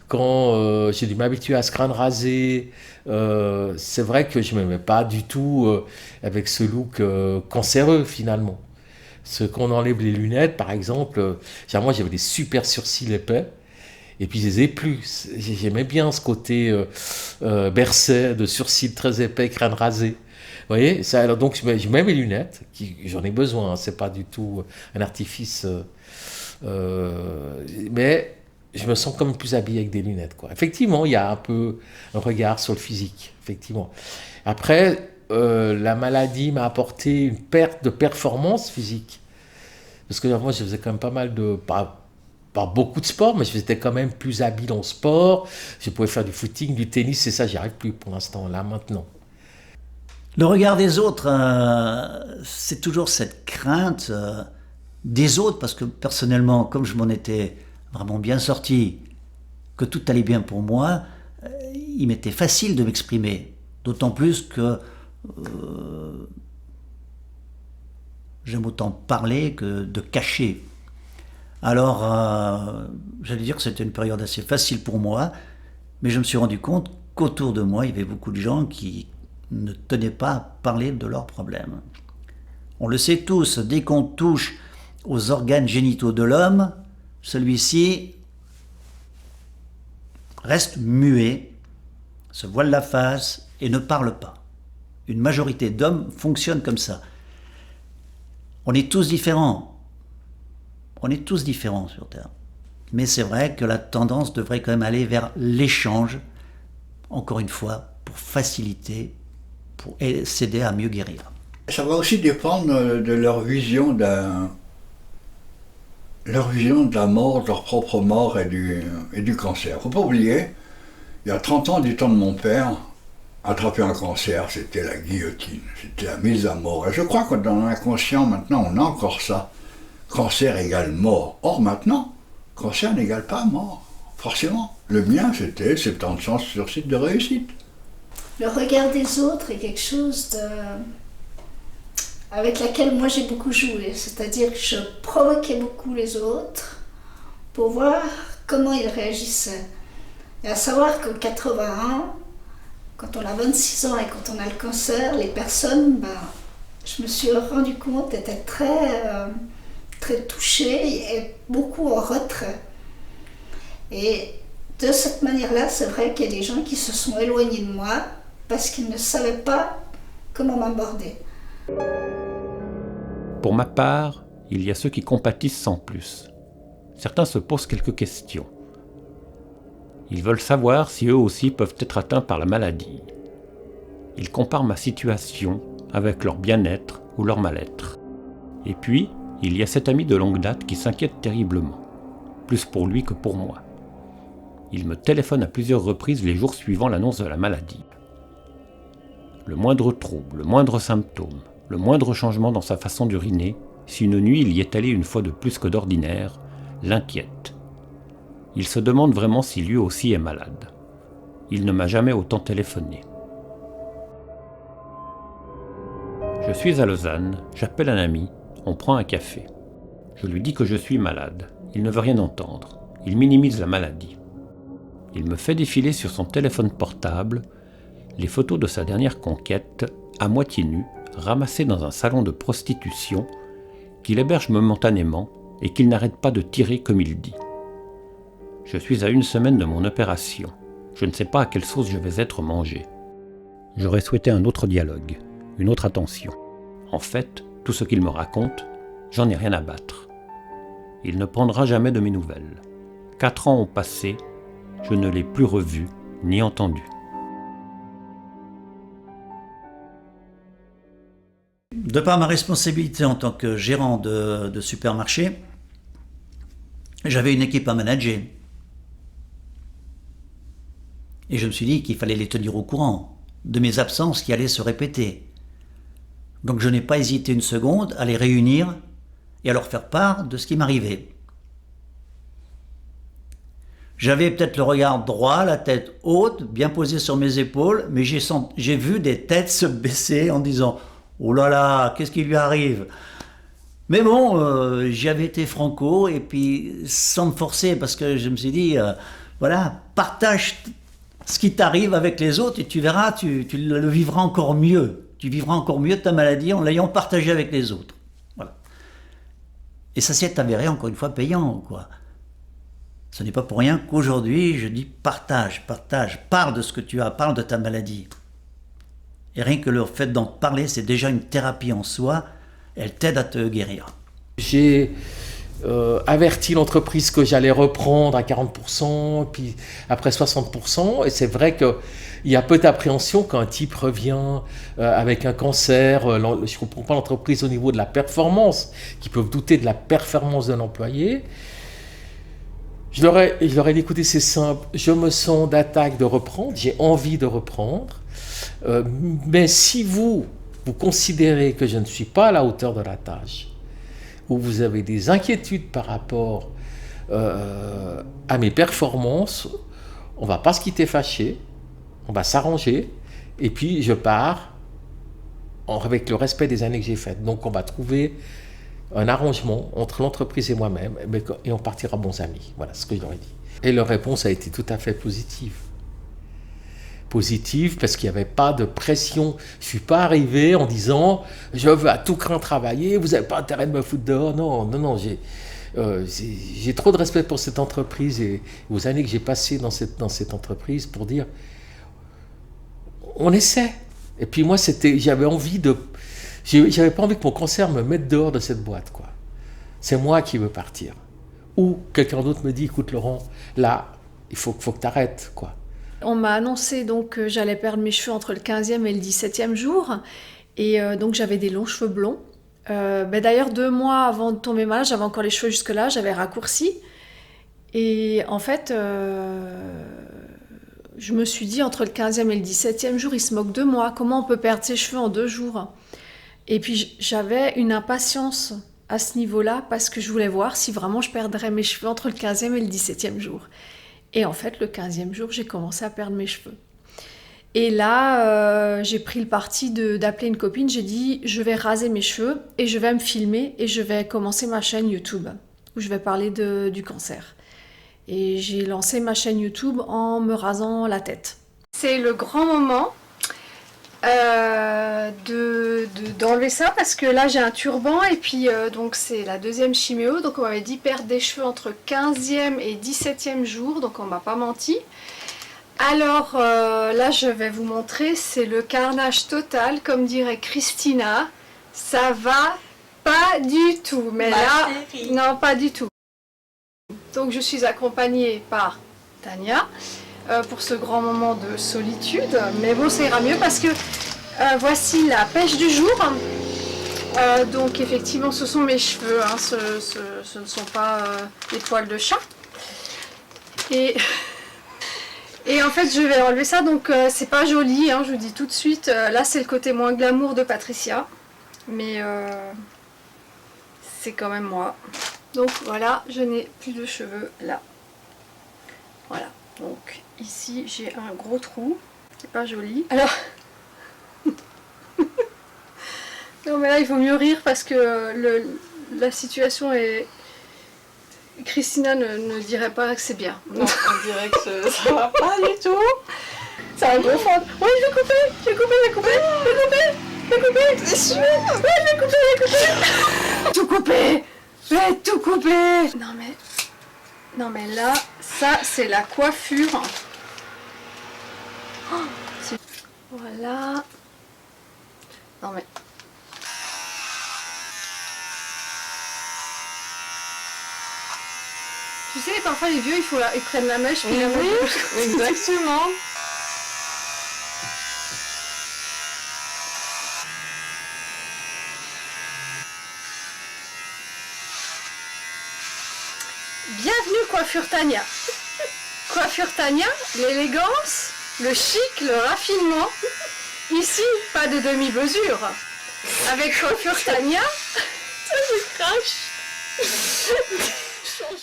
Quand j'ai dû m'habituer à ce crâne rasé, c'est vrai que je ne m'aimais pas du tout avec ce look cancéreux finalement. Qu'on enlève les lunettes, par exemple, moi j'avais des super sourcils épais, et puis je les ai plus. J'aimais bien ce côté bercé, de sourcils très épais, crâne rasé. Vous voyez ça, alors donc je mets mes lunettes, j'en ai besoin, hein, c'est pas du tout un artifice, mais je me sens comme plus habillé avec des lunettes, quoi. Effectivement, il y a un peu un regard sur le physique, effectivement. Après, la maladie m'a apporté une perte de performance physique. Parce que moi, je faisais quand même pas mal de... Pas beaucoup de sport, mais j'étais quand même plus habile en sport. Je pouvais faire du footing, du tennis, et ça, j'y arrive plus pour l'instant, là, maintenant. Le regard des autres, c'est toujours cette crainte des autres, parce que personnellement, comme je m'en étais vraiment bien sorti, que tout allait bien pour moi, il m'était facile de m'exprimer. D'autant plus que j'aime autant parler que de cacher. Alors, j'allais dire que c'était une période assez facile pour moi, mais je me suis rendu compte qu'autour de moi, il y avait beaucoup de gens qui ne tenaient pas à parler de leurs problèmes. On le sait tous, dès qu'on touche aux organes génitaux de l'homme, celui-ci reste muet, se voile la face et ne parle pas. Une majorité d'hommes fonctionne comme ça. On est tous différents. On est tous différents sur Terre. Mais c'est vrai que la tendance devrait quand même aller vers l'échange, encore une fois, pour faciliter, pour s'aider à mieux guérir. Ça va aussi dépendre de leur vision de la mort, de leur propre mort et du cancer. Il ne faut pas oublier, il y a 30 ans du temps de mon père, attraper un cancer, c'était la guillotine, c'était la mise à mort. Et je crois que dans l'inconscient, maintenant, on a encore ça. Cancer égale mort. Or, maintenant, cancer n'égale pas mort, forcément. Le mien, c'était 70 chances sur site de réussite. Le regard des autres est quelque chose avec laquelle moi j'ai beaucoup joué. C'est-à-dire que je provoquais beaucoup les autres pour voir comment ils réagissaient. Et à savoir qu'en 81, quand on a 26 ans et quand on a le cancer, les personnes, je me suis rendu compte, étaient très touchées et beaucoup en retrait. Et de cette manière-là, c'est vrai qu'il y a des gens qui se sont éloignés de moi parce qu'ils ne savaient pas comment m'aborder. Pour ma part, il y a ceux qui compatissent sans plus. Certains se posent quelques questions. Ils veulent savoir si eux aussi peuvent être atteints par la maladie. Ils comparent ma situation avec leur bien-être ou leur mal-être. Et puis, il y a cet ami de longue date qui s'inquiète terriblement, plus pour lui que pour moi. Il me téléphone à plusieurs reprises les jours suivant l'annonce de la maladie. Le moindre trouble, le moindre symptôme, le moindre changement dans sa façon d'uriner, si une nuit il y est allé une fois de plus que d'ordinaire, l'inquiète. Il se demande vraiment si lui aussi est malade. Il ne m'a jamais autant téléphoné. Je suis à Lausanne, j'appelle un ami, on prend un café. Je lui dis que je suis malade. Il ne veut rien entendre. Il minimise la maladie. Il me fait défiler sur son téléphone portable les photos de sa dernière conquête, à moitié nue, ramassées dans un salon de prostitution, qu'il héberge momentanément et qu'il n'arrête pas de tirer comme il dit. Je suis à 1 semaine de mon opération. Je ne sais pas à quelle sauce je vais être mangé. J'aurais souhaité un autre dialogue, une autre attention. En fait, tout ce qu'il me raconte, j'en ai rien à battre. Il ne prendra jamais de mes nouvelles. 4 ans ont passé, je ne l'ai plus revu ni entendu. De par ma responsabilité en tant que gérant de supermarché, j'avais une équipe à manager. Et je me suis dit qu'il fallait les tenir au courant de mes absences qui allaient se répéter. Donc je n'ai pas hésité une seconde à les réunir et à leur faire part de ce qui m'arrivait. J'avais peut-être le regard droit, la tête haute, bien posée sur mes épaules, mais j'ai vu des têtes se baisser en disant « Oh là là, qu'est-ce qui lui arrive ?» Mais bon, j'y avais été franco et puis sans me forcer parce que je me suis dit Voilà, partage ce qui t'arrive avec les autres et tu verras, tu le vivras encore mieux. Tu vivras encore mieux ta maladie en l'ayant partagée avec les autres. Voilà. Et ça s'est avéré encore une fois payant, quoi. Ce n'est pas pour rien qu'aujourd'hui je dis partage, parle de ce que tu as, parle de ta maladie. Et rien que le fait d'en parler, c'est déjà une thérapie en soi, elle t'aide à te guérir. J'ai averti l'entreprise que j'allais reprendre à 40%, puis après 60%, et c'est vrai qu'il y a peu d'appréhension quand un type revient avec un cancer. Je ne comprends pas l'entreprise au niveau de la performance, qui peuvent douter de la performance d'un employé. Je leur ai dit, écoutez, c'est simple, je me sens d'attaque de reprendre, j'ai envie de reprendre, mais si vous considérez que je ne suis pas à la hauteur de la tâche, ou vous avez des inquiétudes par rapport à mes performances, on ne va pas se quitter fâché, on va s'arranger, et puis je pars avec le respect des années que j'ai faites. Donc on va trouver un arrangement entre l'entreprise et moi-même, et on partira bons amis. Voilà ce que je leur ai dit. Et leur réponse a été tout à fait positive. Positive parce qu'il n'y avait pas de pression. Je ne suis pas arrivé en disant « je veux à tout craint travailler, vous n'avez pas intérêt de me foutre dehors ». Non, j'ai trop de respect pour cette entreprise et aux années que j'ai passées dans cette entreprise pour dire « on essaie ». Et puis moi, j'avais pas envie que mon cancer me mette dehors de cette boîte, quoi. C'est moi qui veux partir. Ou quelqu'un d'autre me dit, écoute Laurent, là, il faut que tu arrêtes, quoi. On m'a annoncé donc que j'allais perdre mes cheveux entre le 15e et le 17e jour. Et donc j'avais des longs cheveux blonds. D'ailleurs, 2 mois avant de tomber malade, j'avais encore les cheveux jusque-là, j'avais raccourci. Et en fait, je me suis dit, entre le 15e et le 17e jour, il se moque de moi. Comment on peut perdre ses cheveux en 2 jours ? Et puis j'avais une impatience à ce niveau-là parce que je voulais voir si vraiment je perdrais mes cheveux entre le 15e et le 17e jour. Et en fait, le 15e jour, j'ai commencé à perdre mes cheveux. Et là, j'ai pris le parti d'appeler une copine. J'ai dit, je vais raser mes cheveux et je vais me filmer et je vais commencer ma chaîne YouTube où je vais parler du cancer. Et j'ai lancé ma chaîne YouTube en me rasant la tête. C'est le grand moment d'enlever ça parce que là j'ai un turban et puis donc c'est la 2e chiméo, donc on m'avait dit perdre des cheveux entre 15e et 17e jour, donc on m'a pas menti. Alors là je vais vous montrer, c'est le carnage total, comme dirait Christina, ça va pas du tout, mais là chérie. Non, pas du tout. Donc je suis accompagnée par Tania pour ce grand moment de solitude, mais bon, ça ira mieux parce que voici la pêche du jour. Donc effectivement, ce sont mes cheveux, hein, ce ne sont pas des poils de chat. Et en fait, je vais enlever ça, donc c'est pas joli, hein, je vous dis tout de suite. Là, c'est le côté moins glamour de Patricia, mais c'est quand même moi. Donc voilà, je n'ai plus de cheveux là. Voilà. Donc ici j'ai un gros trou, c'est pas joli. Alors, non mais là il vaut mieux rire parce que la situation est... Christina ne dirait pas que c'est bien. Non, on dirait que ça va pas du tout. C'est un gros fond. Oui, je vais couper. C'est sûr. Oui, je vais couper. Tout couper. Non mais là, ça c'est la coiffure. Oh, voilà. Non mais... Tu sais, parfois les vieux, ils prennent la mèche puis la mèche. Exactement. Bienvenue Coiffure Tania. Coiffure Tania, l'élégance, le chic, le raffinement. Ici, pas de demi-mesure. Avec Coiffure Tania, ça je crache.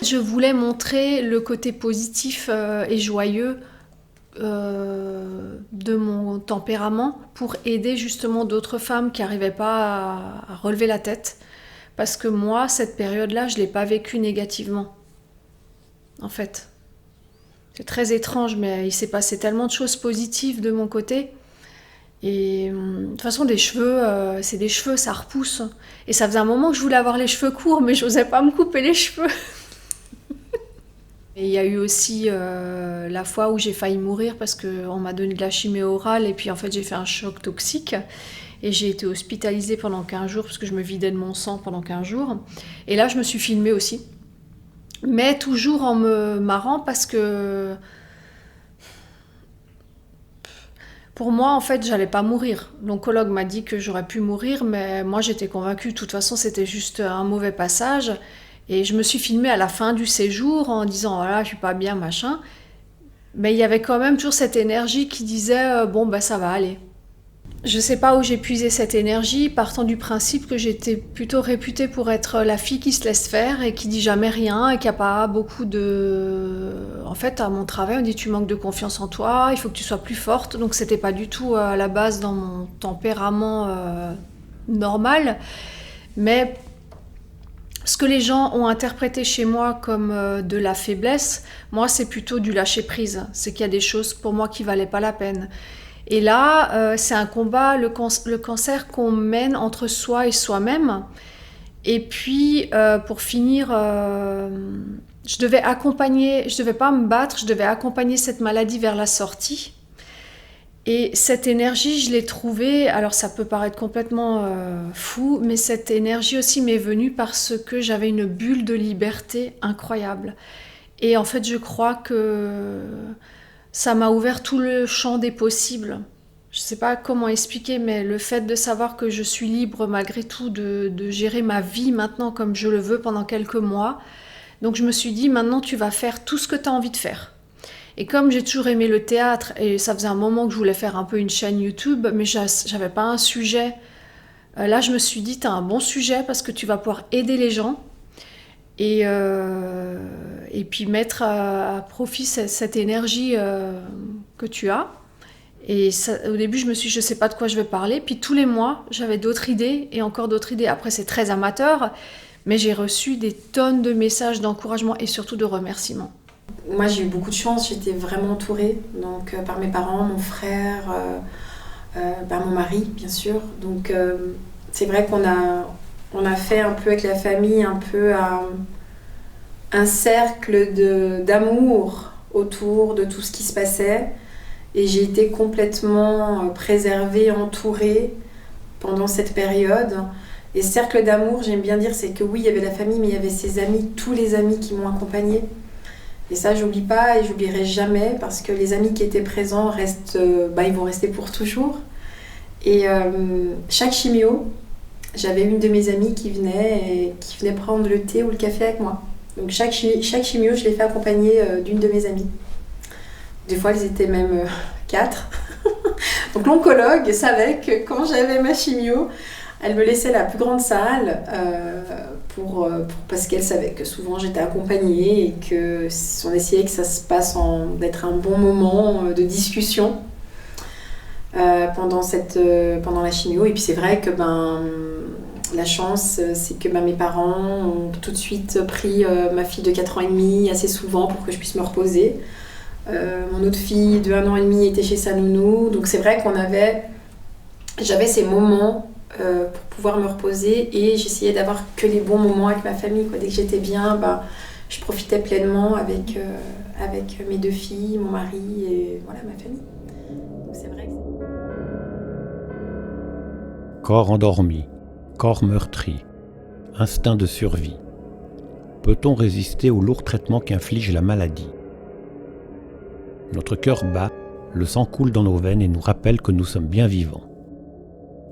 Je voulais montrer le côté positif et joyeux de mon tempérament pour aider justement d'autres femmes qui n'arrivaient pas à relever la tête. Parce que moi, cette période-là, je ne l'ai pas vécue négativement. En fait. C'est très étrange, mais il s'est passé tellement de choses positives de mon côté. Et de toute façon, des cheveux, c'est des cheveux, ça repousse. Et ça faisait un moment que je voulais avoir les cheveux courts, mais je n'osais pas me couper les cheveux. Et il y a eu aussi la fois où j'ai failli mourir parce qu'on m'a donné de la chimio orale et puis en fait j'ai fait un choc toxique. Et j'ai été hospitalisée pendant 15 jours parce que je me vidais de mon sang pendant 15 jours. Et là, je me suis filmée aussi. Mais toujours en me marrant parce que pour moi, en fait, j'allais pas mourir. L'oncologue m'a dit que j'aurais pu mourir, mais moi, j'étais convaincue. De toute façon, c'était juste un mauvais passage. Et je me suis filmée à la fin du séjour en disant « voilà, je suis pas bien, machin ». Mais il y avait quand même toujours cette énergie qui disait « bon, bah ça va aller ». Je sais pas où j'ai puisé cette énergie, partant du principe que j'étais plutôt réputée pour être la fille qui se laisse faire et qui dit jamais rien et qui a pas beaucoup de... En fait, à mon travail, on dit tu manques de confiance en toi, il faut que tu sois plus forte. Donc c'était pas du tout à la base dans mon tempérament normal. Mais ce que les gens ont interprété chez moi comme de la faiblesse, moi c'est plutôt du lâcher prise. C'est qu'il y a des choses pour moi qui valaient pas la peine. Et là, c'est un combat, le cancer qu'on mène entre soi et soi-même. Et puis, pour finir, je devais pas me battre, je devais accompagner cette maladie vers la sortie. Et cette énergie, je l'ai trouvée, alors ça peut paraître complètement fou, mais cette énergie aussi m'est venue parce que j'avais une bulle de liberté incroyable. Et en fait, je crois que ça m'a ouvert tout le champ des possibles. Je ne sais pas comment expliquer, mais le fait de savoir que je suis libre malgré tout de gérer ma vie maintenant comme je le veux pendant quelques mois. Donc je me suis dit, maintenant tu vas faire tout ce que tu as envie de faire. Et comme j'ai toujours aimé le théâtre, et ça faisait un moment que je voulais faire un peu une chaîne YouTube, mais j'avais pas un sujet. Là je me suis dit, tu as un bon sujet parce que tu vas pouvoir aider les gens. Et puis mettre à profit cette énergie que tu as. Et ça, au début, je me suis dit, je ne sais pas de quoi je vais parler. Puis tous les mois, j'avais d'autres idées et encore d'autres idées. Après, c'est très amateur, mais j'ai reçu des tonnes de messages d'encouragement et surtout de remerciements. Moi, j'ai eu beaucoup de chance. J'étais vraiment entourée donc, par mes parents, mon frère, par mon mari, bien sûr. Donc, c'est vrai qu'on a fait un peu avec la famille un peu un cercle d'amour autour de tout ce qui se passait. Et j'ai été complètement préservée, entourée pendant cette période. Et cercle d'amour, j'aime bien dire, c'est que oui, il y avait la famille, mais il y avait ses amis, tous les amis qui m'ont accompagnée. Et ça, j'oublie pas et j'oublierai jamais parce que les amis qui étaient présents restent, ils vont rester pour toujours. Et chaque chimio, j'avais une de mes amies qui venait prendre le thé ou le café avec moi. Donc chaque chimio, je l'ai fait accompagner d'une de mes amies. Des fois, elles étaient même 4. Donc l'oncologue savait que quand j'avais ma chimio, elle me laissait la plus grande salle parce qu'elle savait que souvent j'étais accompagnée et qu'on essayait que ça se passe d'être un bon moment de discussion pendant la chimio. Et puis c'est vrai que la chance, c'est que mes parents ont tout de suite pris ma fille de 4 ans et demi assez souvent pour que je puisse me reposer. Mon autre fille de 1 an et demi était chez sa nounou. Donc c'est vrai j'avais ces moments pour pouvoir me reposer et j'essayais d'avoir que les bons moments avec ma famille. Dès que j'étais bien, je profitais pleinement avec mes 2 filles, mon mari et voilà, ma famille. Donc c'est vrai que Corps endormi, corps meurtri, instinct de survie. Peut-on résister au lourd traitement qu'inflige la maladie ? Notre cœur bat, le sang coule dans nos veines et nous rappelle que nous sommes bien vivants.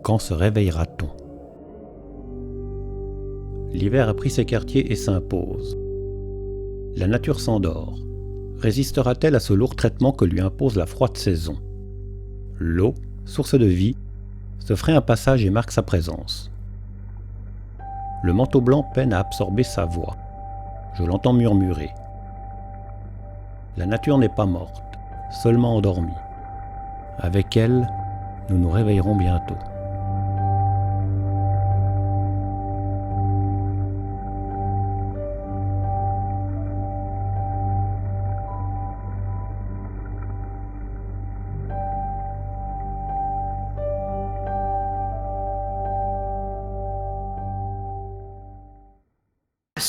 Quand se réveillera-t-on ? L'hiver a pris ses quartiers et s'impose. La nature s'endort. Résistera-t-elle à ce lourd traitement que lui impose la froide saison ? L'eau, source de vie, se ferait un passage et marque sa présence. Le manteau blanc peine à absorber sa voix. Je l'entends murmurer. La nature n'est pas morte, seulement endormie. Avec elle, nous nous réveillerons bientôt.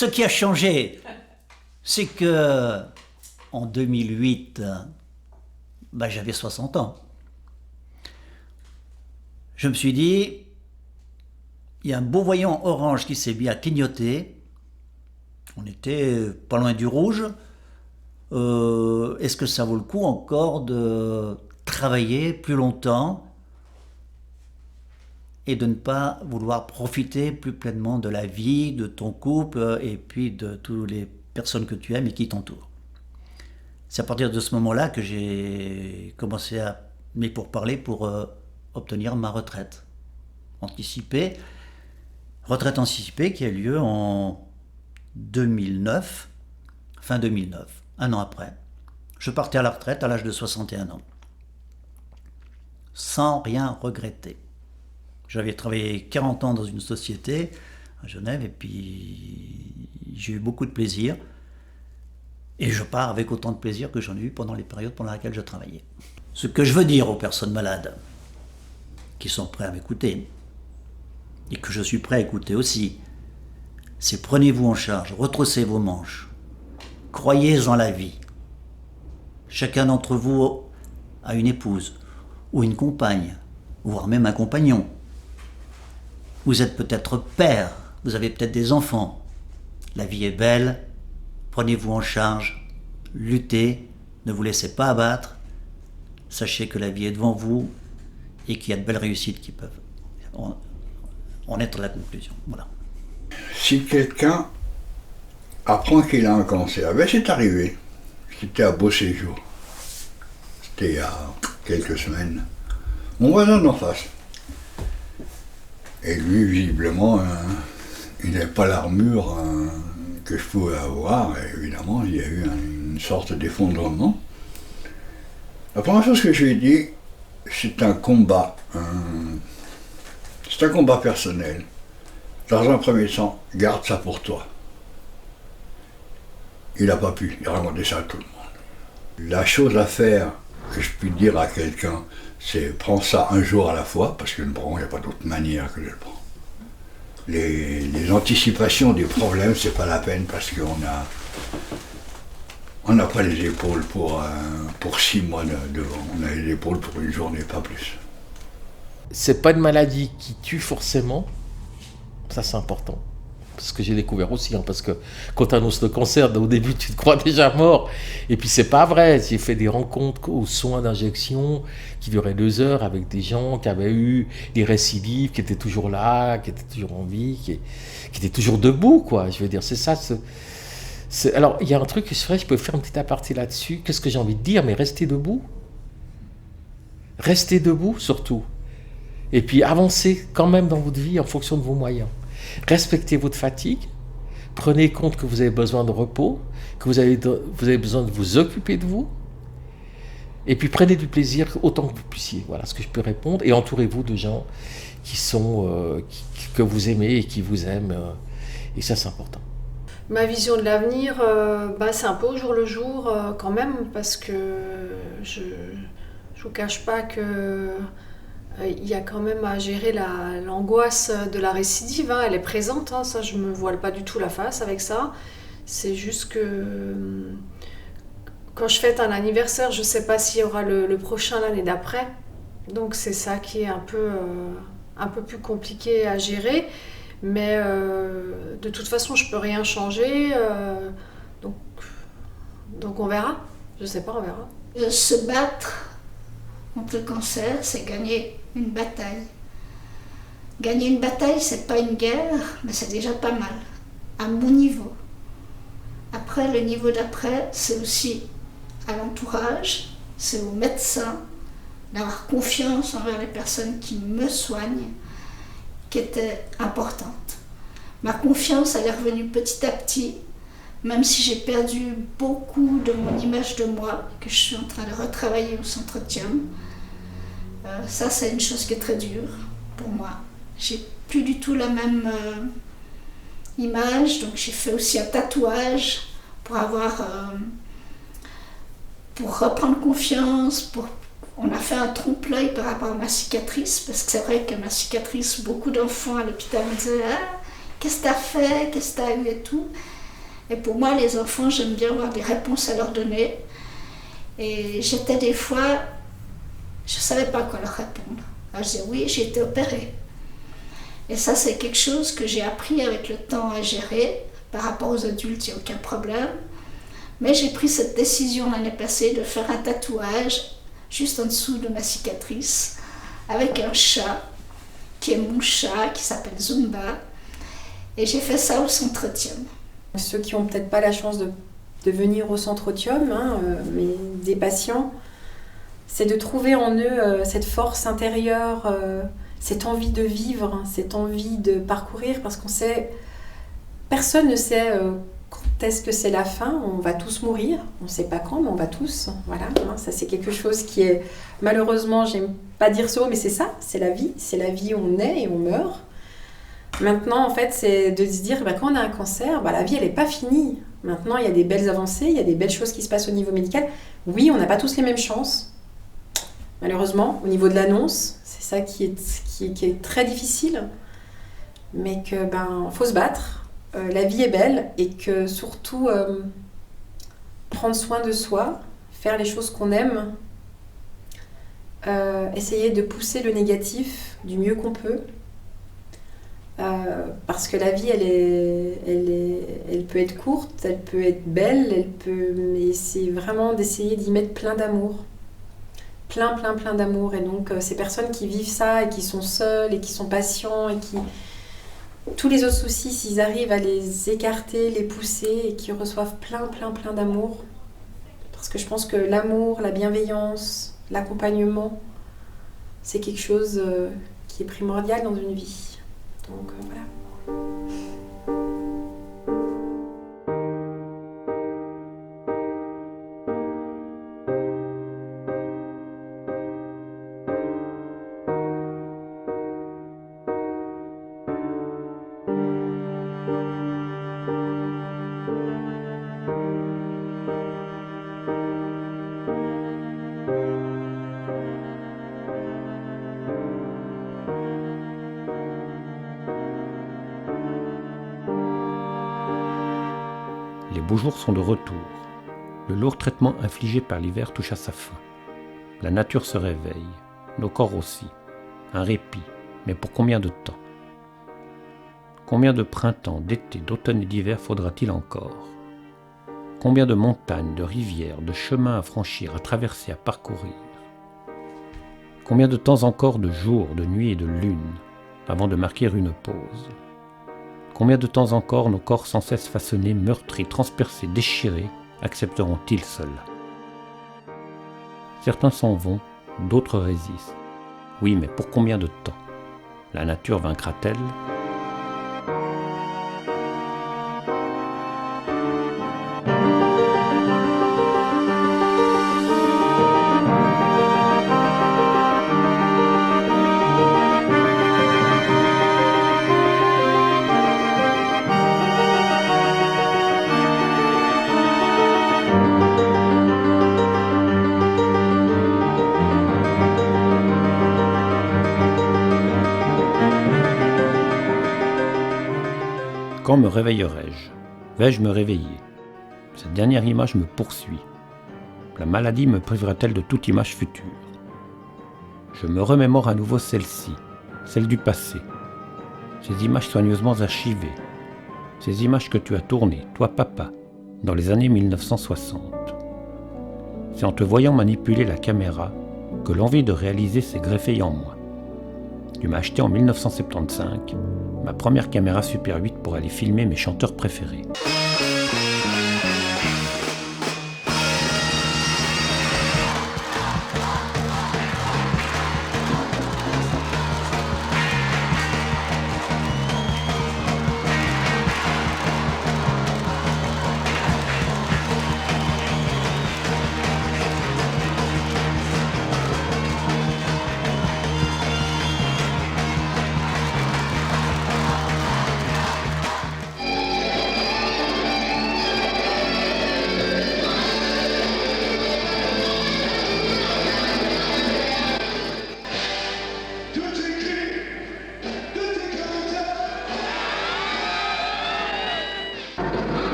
Ce qui a changé, c'est que en 2008, j'avais 60 ans. Je me suis dit, il y a un beau voyant orange qui s'est mis à clignoter. On était pas loin du rouge. Est-ce que ça vaut le coup encore de travailler plus longtemps et de ne pas vouloir profiter plus pleinement de la vie, de ton couple et puis de toutes les personnes que tu aimes et qui t'entourent. C'est à partir de ce moment-là que j'ai commencé à mes pourparlers pour obtenir ma retraite anticipée. Retraite anticipée qui a lieu en 2009, fin 2009, un an après. Je partais à la retraite à l'âge de 61 ans, sans rien regretter. J'avais travaillé 40 ans dans une société à Genève et puis j'ai eu beaucoup de plaisir. Et je pars avec autant de plaisir que j'en ai eu pendant les périodes pendant lesquelles je travaillais. Ce que je veux dire aux personnes malades qui sont prêtes à m'écouter, et que je suis prêt à écouter aussi, c'est prenez-vous en charge, retroussez vos manches, croyez en la vie. Chacun d'entre vous a une épouse, ou une compagne, voire même un compagnon. Vous êtes peut-être père, vous avez peut-être des enfants. La vie est belle, prenez-vous en charge, luttez, ne vous laissez pas abattre. Sachez que la vie est devant vous et qu'il y a de belles réussites qui peuvent en être la conclusion. Voilà. Si quelqu'un apprend qu'il a un cancer, c'est arrivé. C'était à Beau Séjour. C'était il y a quelques semaines. Mon voisin d'en face. Et lui, visiblement, il n'avait pas l'armure que je pouvais avoir. Et évidemment, il y a eu une sorte d'effondrement. La première chose que je lui ai dit, c'est un combat. C'est un combat personnel. Dans un premier temps, garde ça pour toi. Il n'a pas pu, il a raconté ça à tout le monde. La chose à faire, que je puis dire à quelqu'un, c'est prends ça un jour à la fois, parce que il n'y a pas d'autre manière que de le prendre. Les anticipations des problèmes, c'est pas la peine, parce qu'on n'a pas les épaules pour 6 mois devant. On a les épaules pour une journée, pas plus. C'est pas une maladie qui tue forcément, ça c'est important. C'est ce que j'ai découvert aussi, parce que quand tu annonces le cancer, au début tu te crois déjà mort, et puis c'est pas vrai. J'ai fait des rencontres aux soins d'injection qui duraient 2 heures avec des gens qui avaient eu des récidives, qui étaient toujours là, qui étaient toujours en vie, qui étaient toujours debout, quoi. Je veux dire, c'est ça. Alors, il y a un truc que je peux faire un petit aparté là-dessus. Qu'est-ce que j'ai envie de dire? Mais restez debout. Restez debout, surtout. Et puis avancez quand même dans votre vie en fonction de vos moyens. Respectez votre fatigue, prenez compte que vous avez besoin de repos, que vous avez besoin de vous occuper de vous, et puis prenez du plaisir autant que vous puissiez. Voilà ce que je peux répondre, et entourez-vous de gens que vous aimez et qui vous aiment, et ça c'est important. Ma vision de l'avenir, c'est un peu au jour le jour quand même, parce que je ne vous cache pas que il y a quand même à gérer l'angoisse de la récidive, elle est présente, ça je me voile pas du tout la face avec ça. C'est juste que quand je fête un anniversaire, je sais pas s'il y aura le prochain l'année d'après, donc c'est ça qui est un peu plus compliqué à gérer, mais de toute façon je peux rien changer, donc on verra, je sais pas, on verra. Se battre contre le cancer, c'est gagner une bataille. Gagner une bataille, c'est pas une guerre, mais c'est déjà pas mal, à mon niveau. Après, le niveau d'après, c'est aussi à l'entourage, c'est aux médecins, d'avoir confiance envers les personnes qui me soignent, qui était importante. Ma confiance, elle est revenue petit à petit, même si j'ai perdu beaucoup de mon image de moi, que je suis en train de retravailler au centre Thiam. Ça, c'est une chose qui est très dure pour moi. J'ai plus du tout la même image, donc j'ai fait aussi un tatouage pour reprendre confiance. On a fait un trompe-l'œil par rapport à ma cicatrice, parce que c'est vrai que ma cicatrice, beaucoup d'enfants à l'hôpital me disaient « Ah, qu'est-ce que tu as fait, qu'est-ce que tu as eu et tout. Et pour moi, les enfants, j'aime bien avoir des réponses à leur donner. Et j'étais des fois, je ne savais pas quoi leur répondre. Alors je disais oui, j'ai été opérée. Et ça, c'est quelque chose que j'ai appris avec le temps à gérer. Par rapport aux adultes, il n'y a aucun problème. Mais j'ai pris cette décision l'année passée de faire un tatouage juste en dessous de ma cicatrice avec un chat qui est mon chat, qui s'appelle Zumba. Et j'ai fait ça au Centre-Otium. Ceux qui n'ont peut-être pas la chance de venir au Centre-Otium, mais des patients, c'est de trouver en eux cette force intérieure, cette envie de vivre, cette envie de parcourir, parce qu'on sait, personne ne sait quand est-ce que c'est la fin. On va tous mourir, on ne sait pas quand, mais on va tous. Voilà, ça c'est quelque chose qui est, malheureusement, j'aime pas dire ce mot, mais c'est ça, c'est la vie, on naît et on meurt. Maintenant, en fait, c'est de se dire, quand on a un cancer, la vie, elle n'est pas finie. Maintenant, il y a des belles avancées, il y a des belles choses qui se passent au niveau médical. Oui, on n'a pas tous les mêmes chances. Malheureusement, au niveau de l'annonce, c'est ça qui est très difficile. Mais que, faut se battre. La vie est belle et que, surtout, prendre soin de soi, faire les choses qu'on aime, essayer de pousser le négatif du mieux qu'on peut. Parce que la vie, elle peut être courte, elle peut être belle, mais c'est vraiment d'essayer d'y mettre plein d'amour. Plein d'amour. Et donc, ces personnes qui vivent ça et qui sont seules et qui sont patients et qui... Tous les autres soucis, s'ils arrivent à les écarter, les pousser et qui reçoivent plein d'amour. Parce que je pense que l'amour, la bienveillance, l'accompagnement, c'est quelque chose qui est primordial dans une vie. Donc voilà. Les beaux jours sont de retour. Le lourd traitement infligé par l'hiver touche à sa fin. La nature se réveille, nos corps aussi. Un répit, mais pour combien de temps ? Combien de printemps, d'été, d'automne et d'hiver faudra-t-il encore ? Combien de montagnes, de rivières, de chemins à franchir, à traverser, à parcourir ? Combien de temps encore de jours, de nuits et de lunes avant de marquer une pause ? Combien de temps encore nos corps sans cesse façonnés, meurtris, transpercés, déchirés, accepteront-ils seuls ? Certains s'en vont, d'autres résistent. Oui, mais pour combien de temps ? La nature vaincra-t-elle ? Quand me réveillerai-je ? Vais-je me réveiller ? Cette dernière image me poursuit. La maladie me privera-t-elle de toute image future ? Je me remémore à nouveau celle-ci, celle du passé. Ces images soigneusement archivées. Ces images que tu as tournées, toi papa, dans les années 1960. C'est en te voyant manipuler la caméra que l'envie de réaliser s'est greffée en moi. Tu m'as acheté en 1975 ma première caméra Super 8 pour aller filmer mes chanteurs préférés.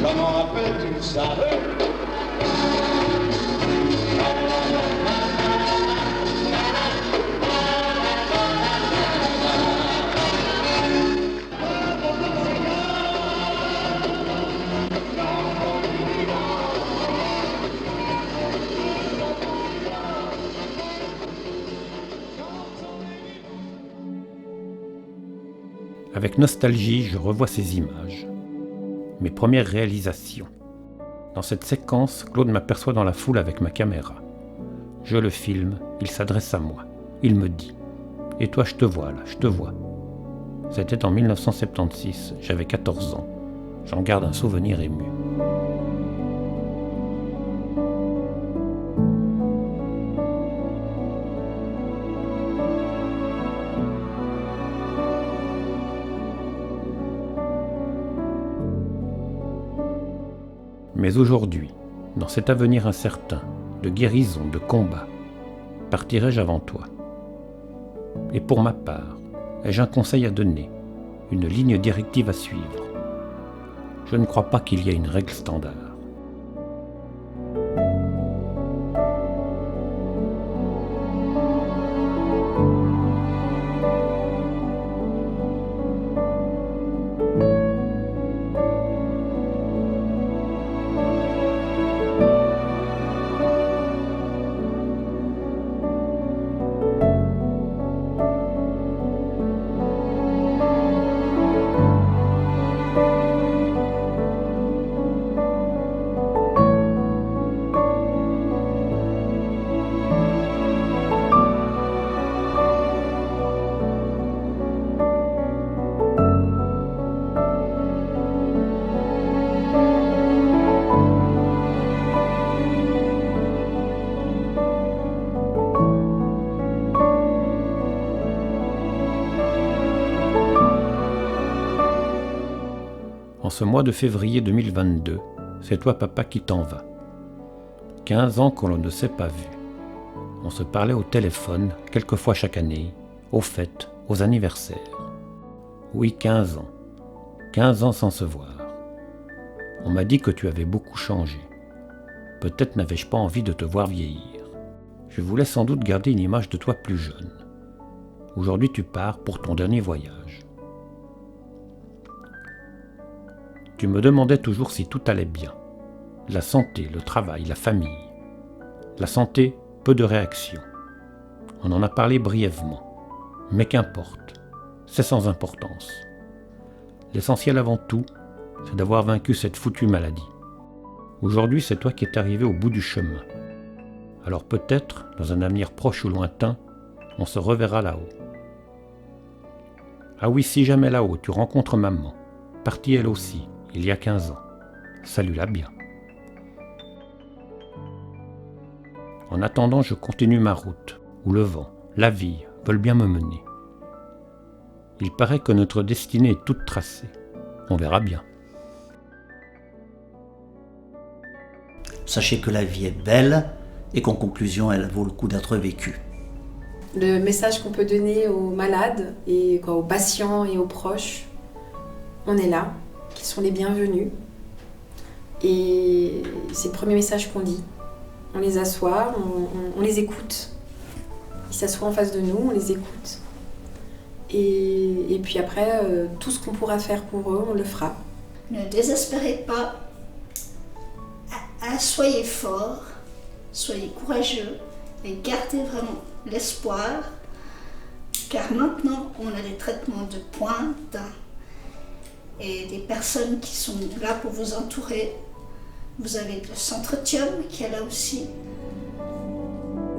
Comment appelles-tu ça? Avec nostalgie, je revois ces images. Mes premières réalisations. Dans cette séquence, Claude m'aperçoit dans la foule avec ma caméra. Je le filme, il s'adresse à moi. Il me dit « Et toi, je te vois là, je te vois ». C'était en 1976, j'avais 14 ans. J'en garde un souvenir ému. Mais aujourd'hui, dans cet avenir incertain, de guérison, de combat, partirai-je avant toi? Et pour ma part, ai-je un conseil à donner, une ligne directive à suivre? Je ne crois pas qu'il y ait une règle standard. En ce mois de février 2022, c'est toi papa qui t'en vas. 15 ans qu'on ne s'est pas vu. On se parlait au téléphone, quelques fois chaque année, aux fêtes, aux anniversaires. Oui, 15 ans. 15 ans sans se voir. On m'a dit que tu avais beaucoup changé. Peut-être n'avais-je pas envie de te voir vieillir. Je voulais sans doute garder une image de toi plus jeune. Aujourd'hui tu pars pour ton dernier voyage. Tu me demandais toujours si tout allait bien. La santé, le travail, la famille. La santé, peu de réactions. On en a parlé brièvement. Mais qu'importe, c'est sans importance. L'essentiel avant tout, c'est d'avoir vaincu cette foutue maladie. Aujourd'hui, c'est toi qui es arrivé au bout du chemin. Alors peut-être, dans un avenir proche ou lointain, on se reverra là-haut. Ah oui, si jamais là-haut tu rencontres maman, partie elle aussi, il y a 15 ans. Salue-la bien. En attendant, je continue ma route, où le vent, la vie veulent bien me mener. Il paraît que notre destinée est toute tracée. On verra bien. Sachez que la vie est belle et qu'en conclusion, elle vaut le coup d'être vécue. Le message qu'on peut donner aux malades, et aux patients et aux proches, on est là, qu'ils sont les bienvenus. Et c'est le premier message qu'on dit. On les assoit, on les écoute. Ils s'assoient en face de nous, on les écoute. Et puis après, tout ce qu'on pourra faire pour eux, on le fera. Ne désespérez pas. Soyez forts, soyez courageux et gardez vraiment l'espoir, car maintenant on a des traitements de pointe et des personnes qui sont là pour vous entourer. Vous avez le centre Thium qui est là aussi.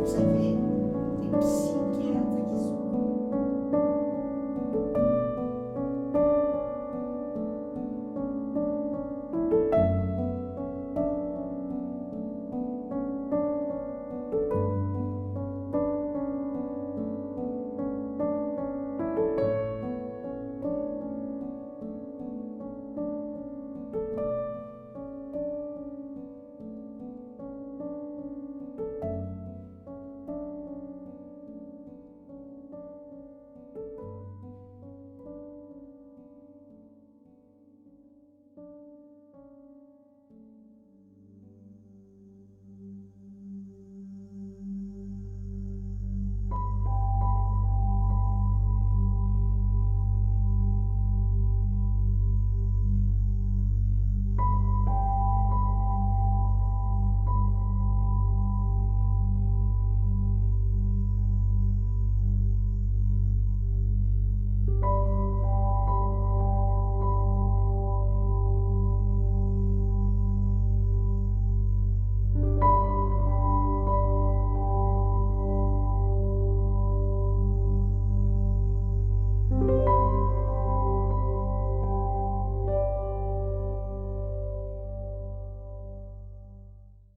Vous avez des psy.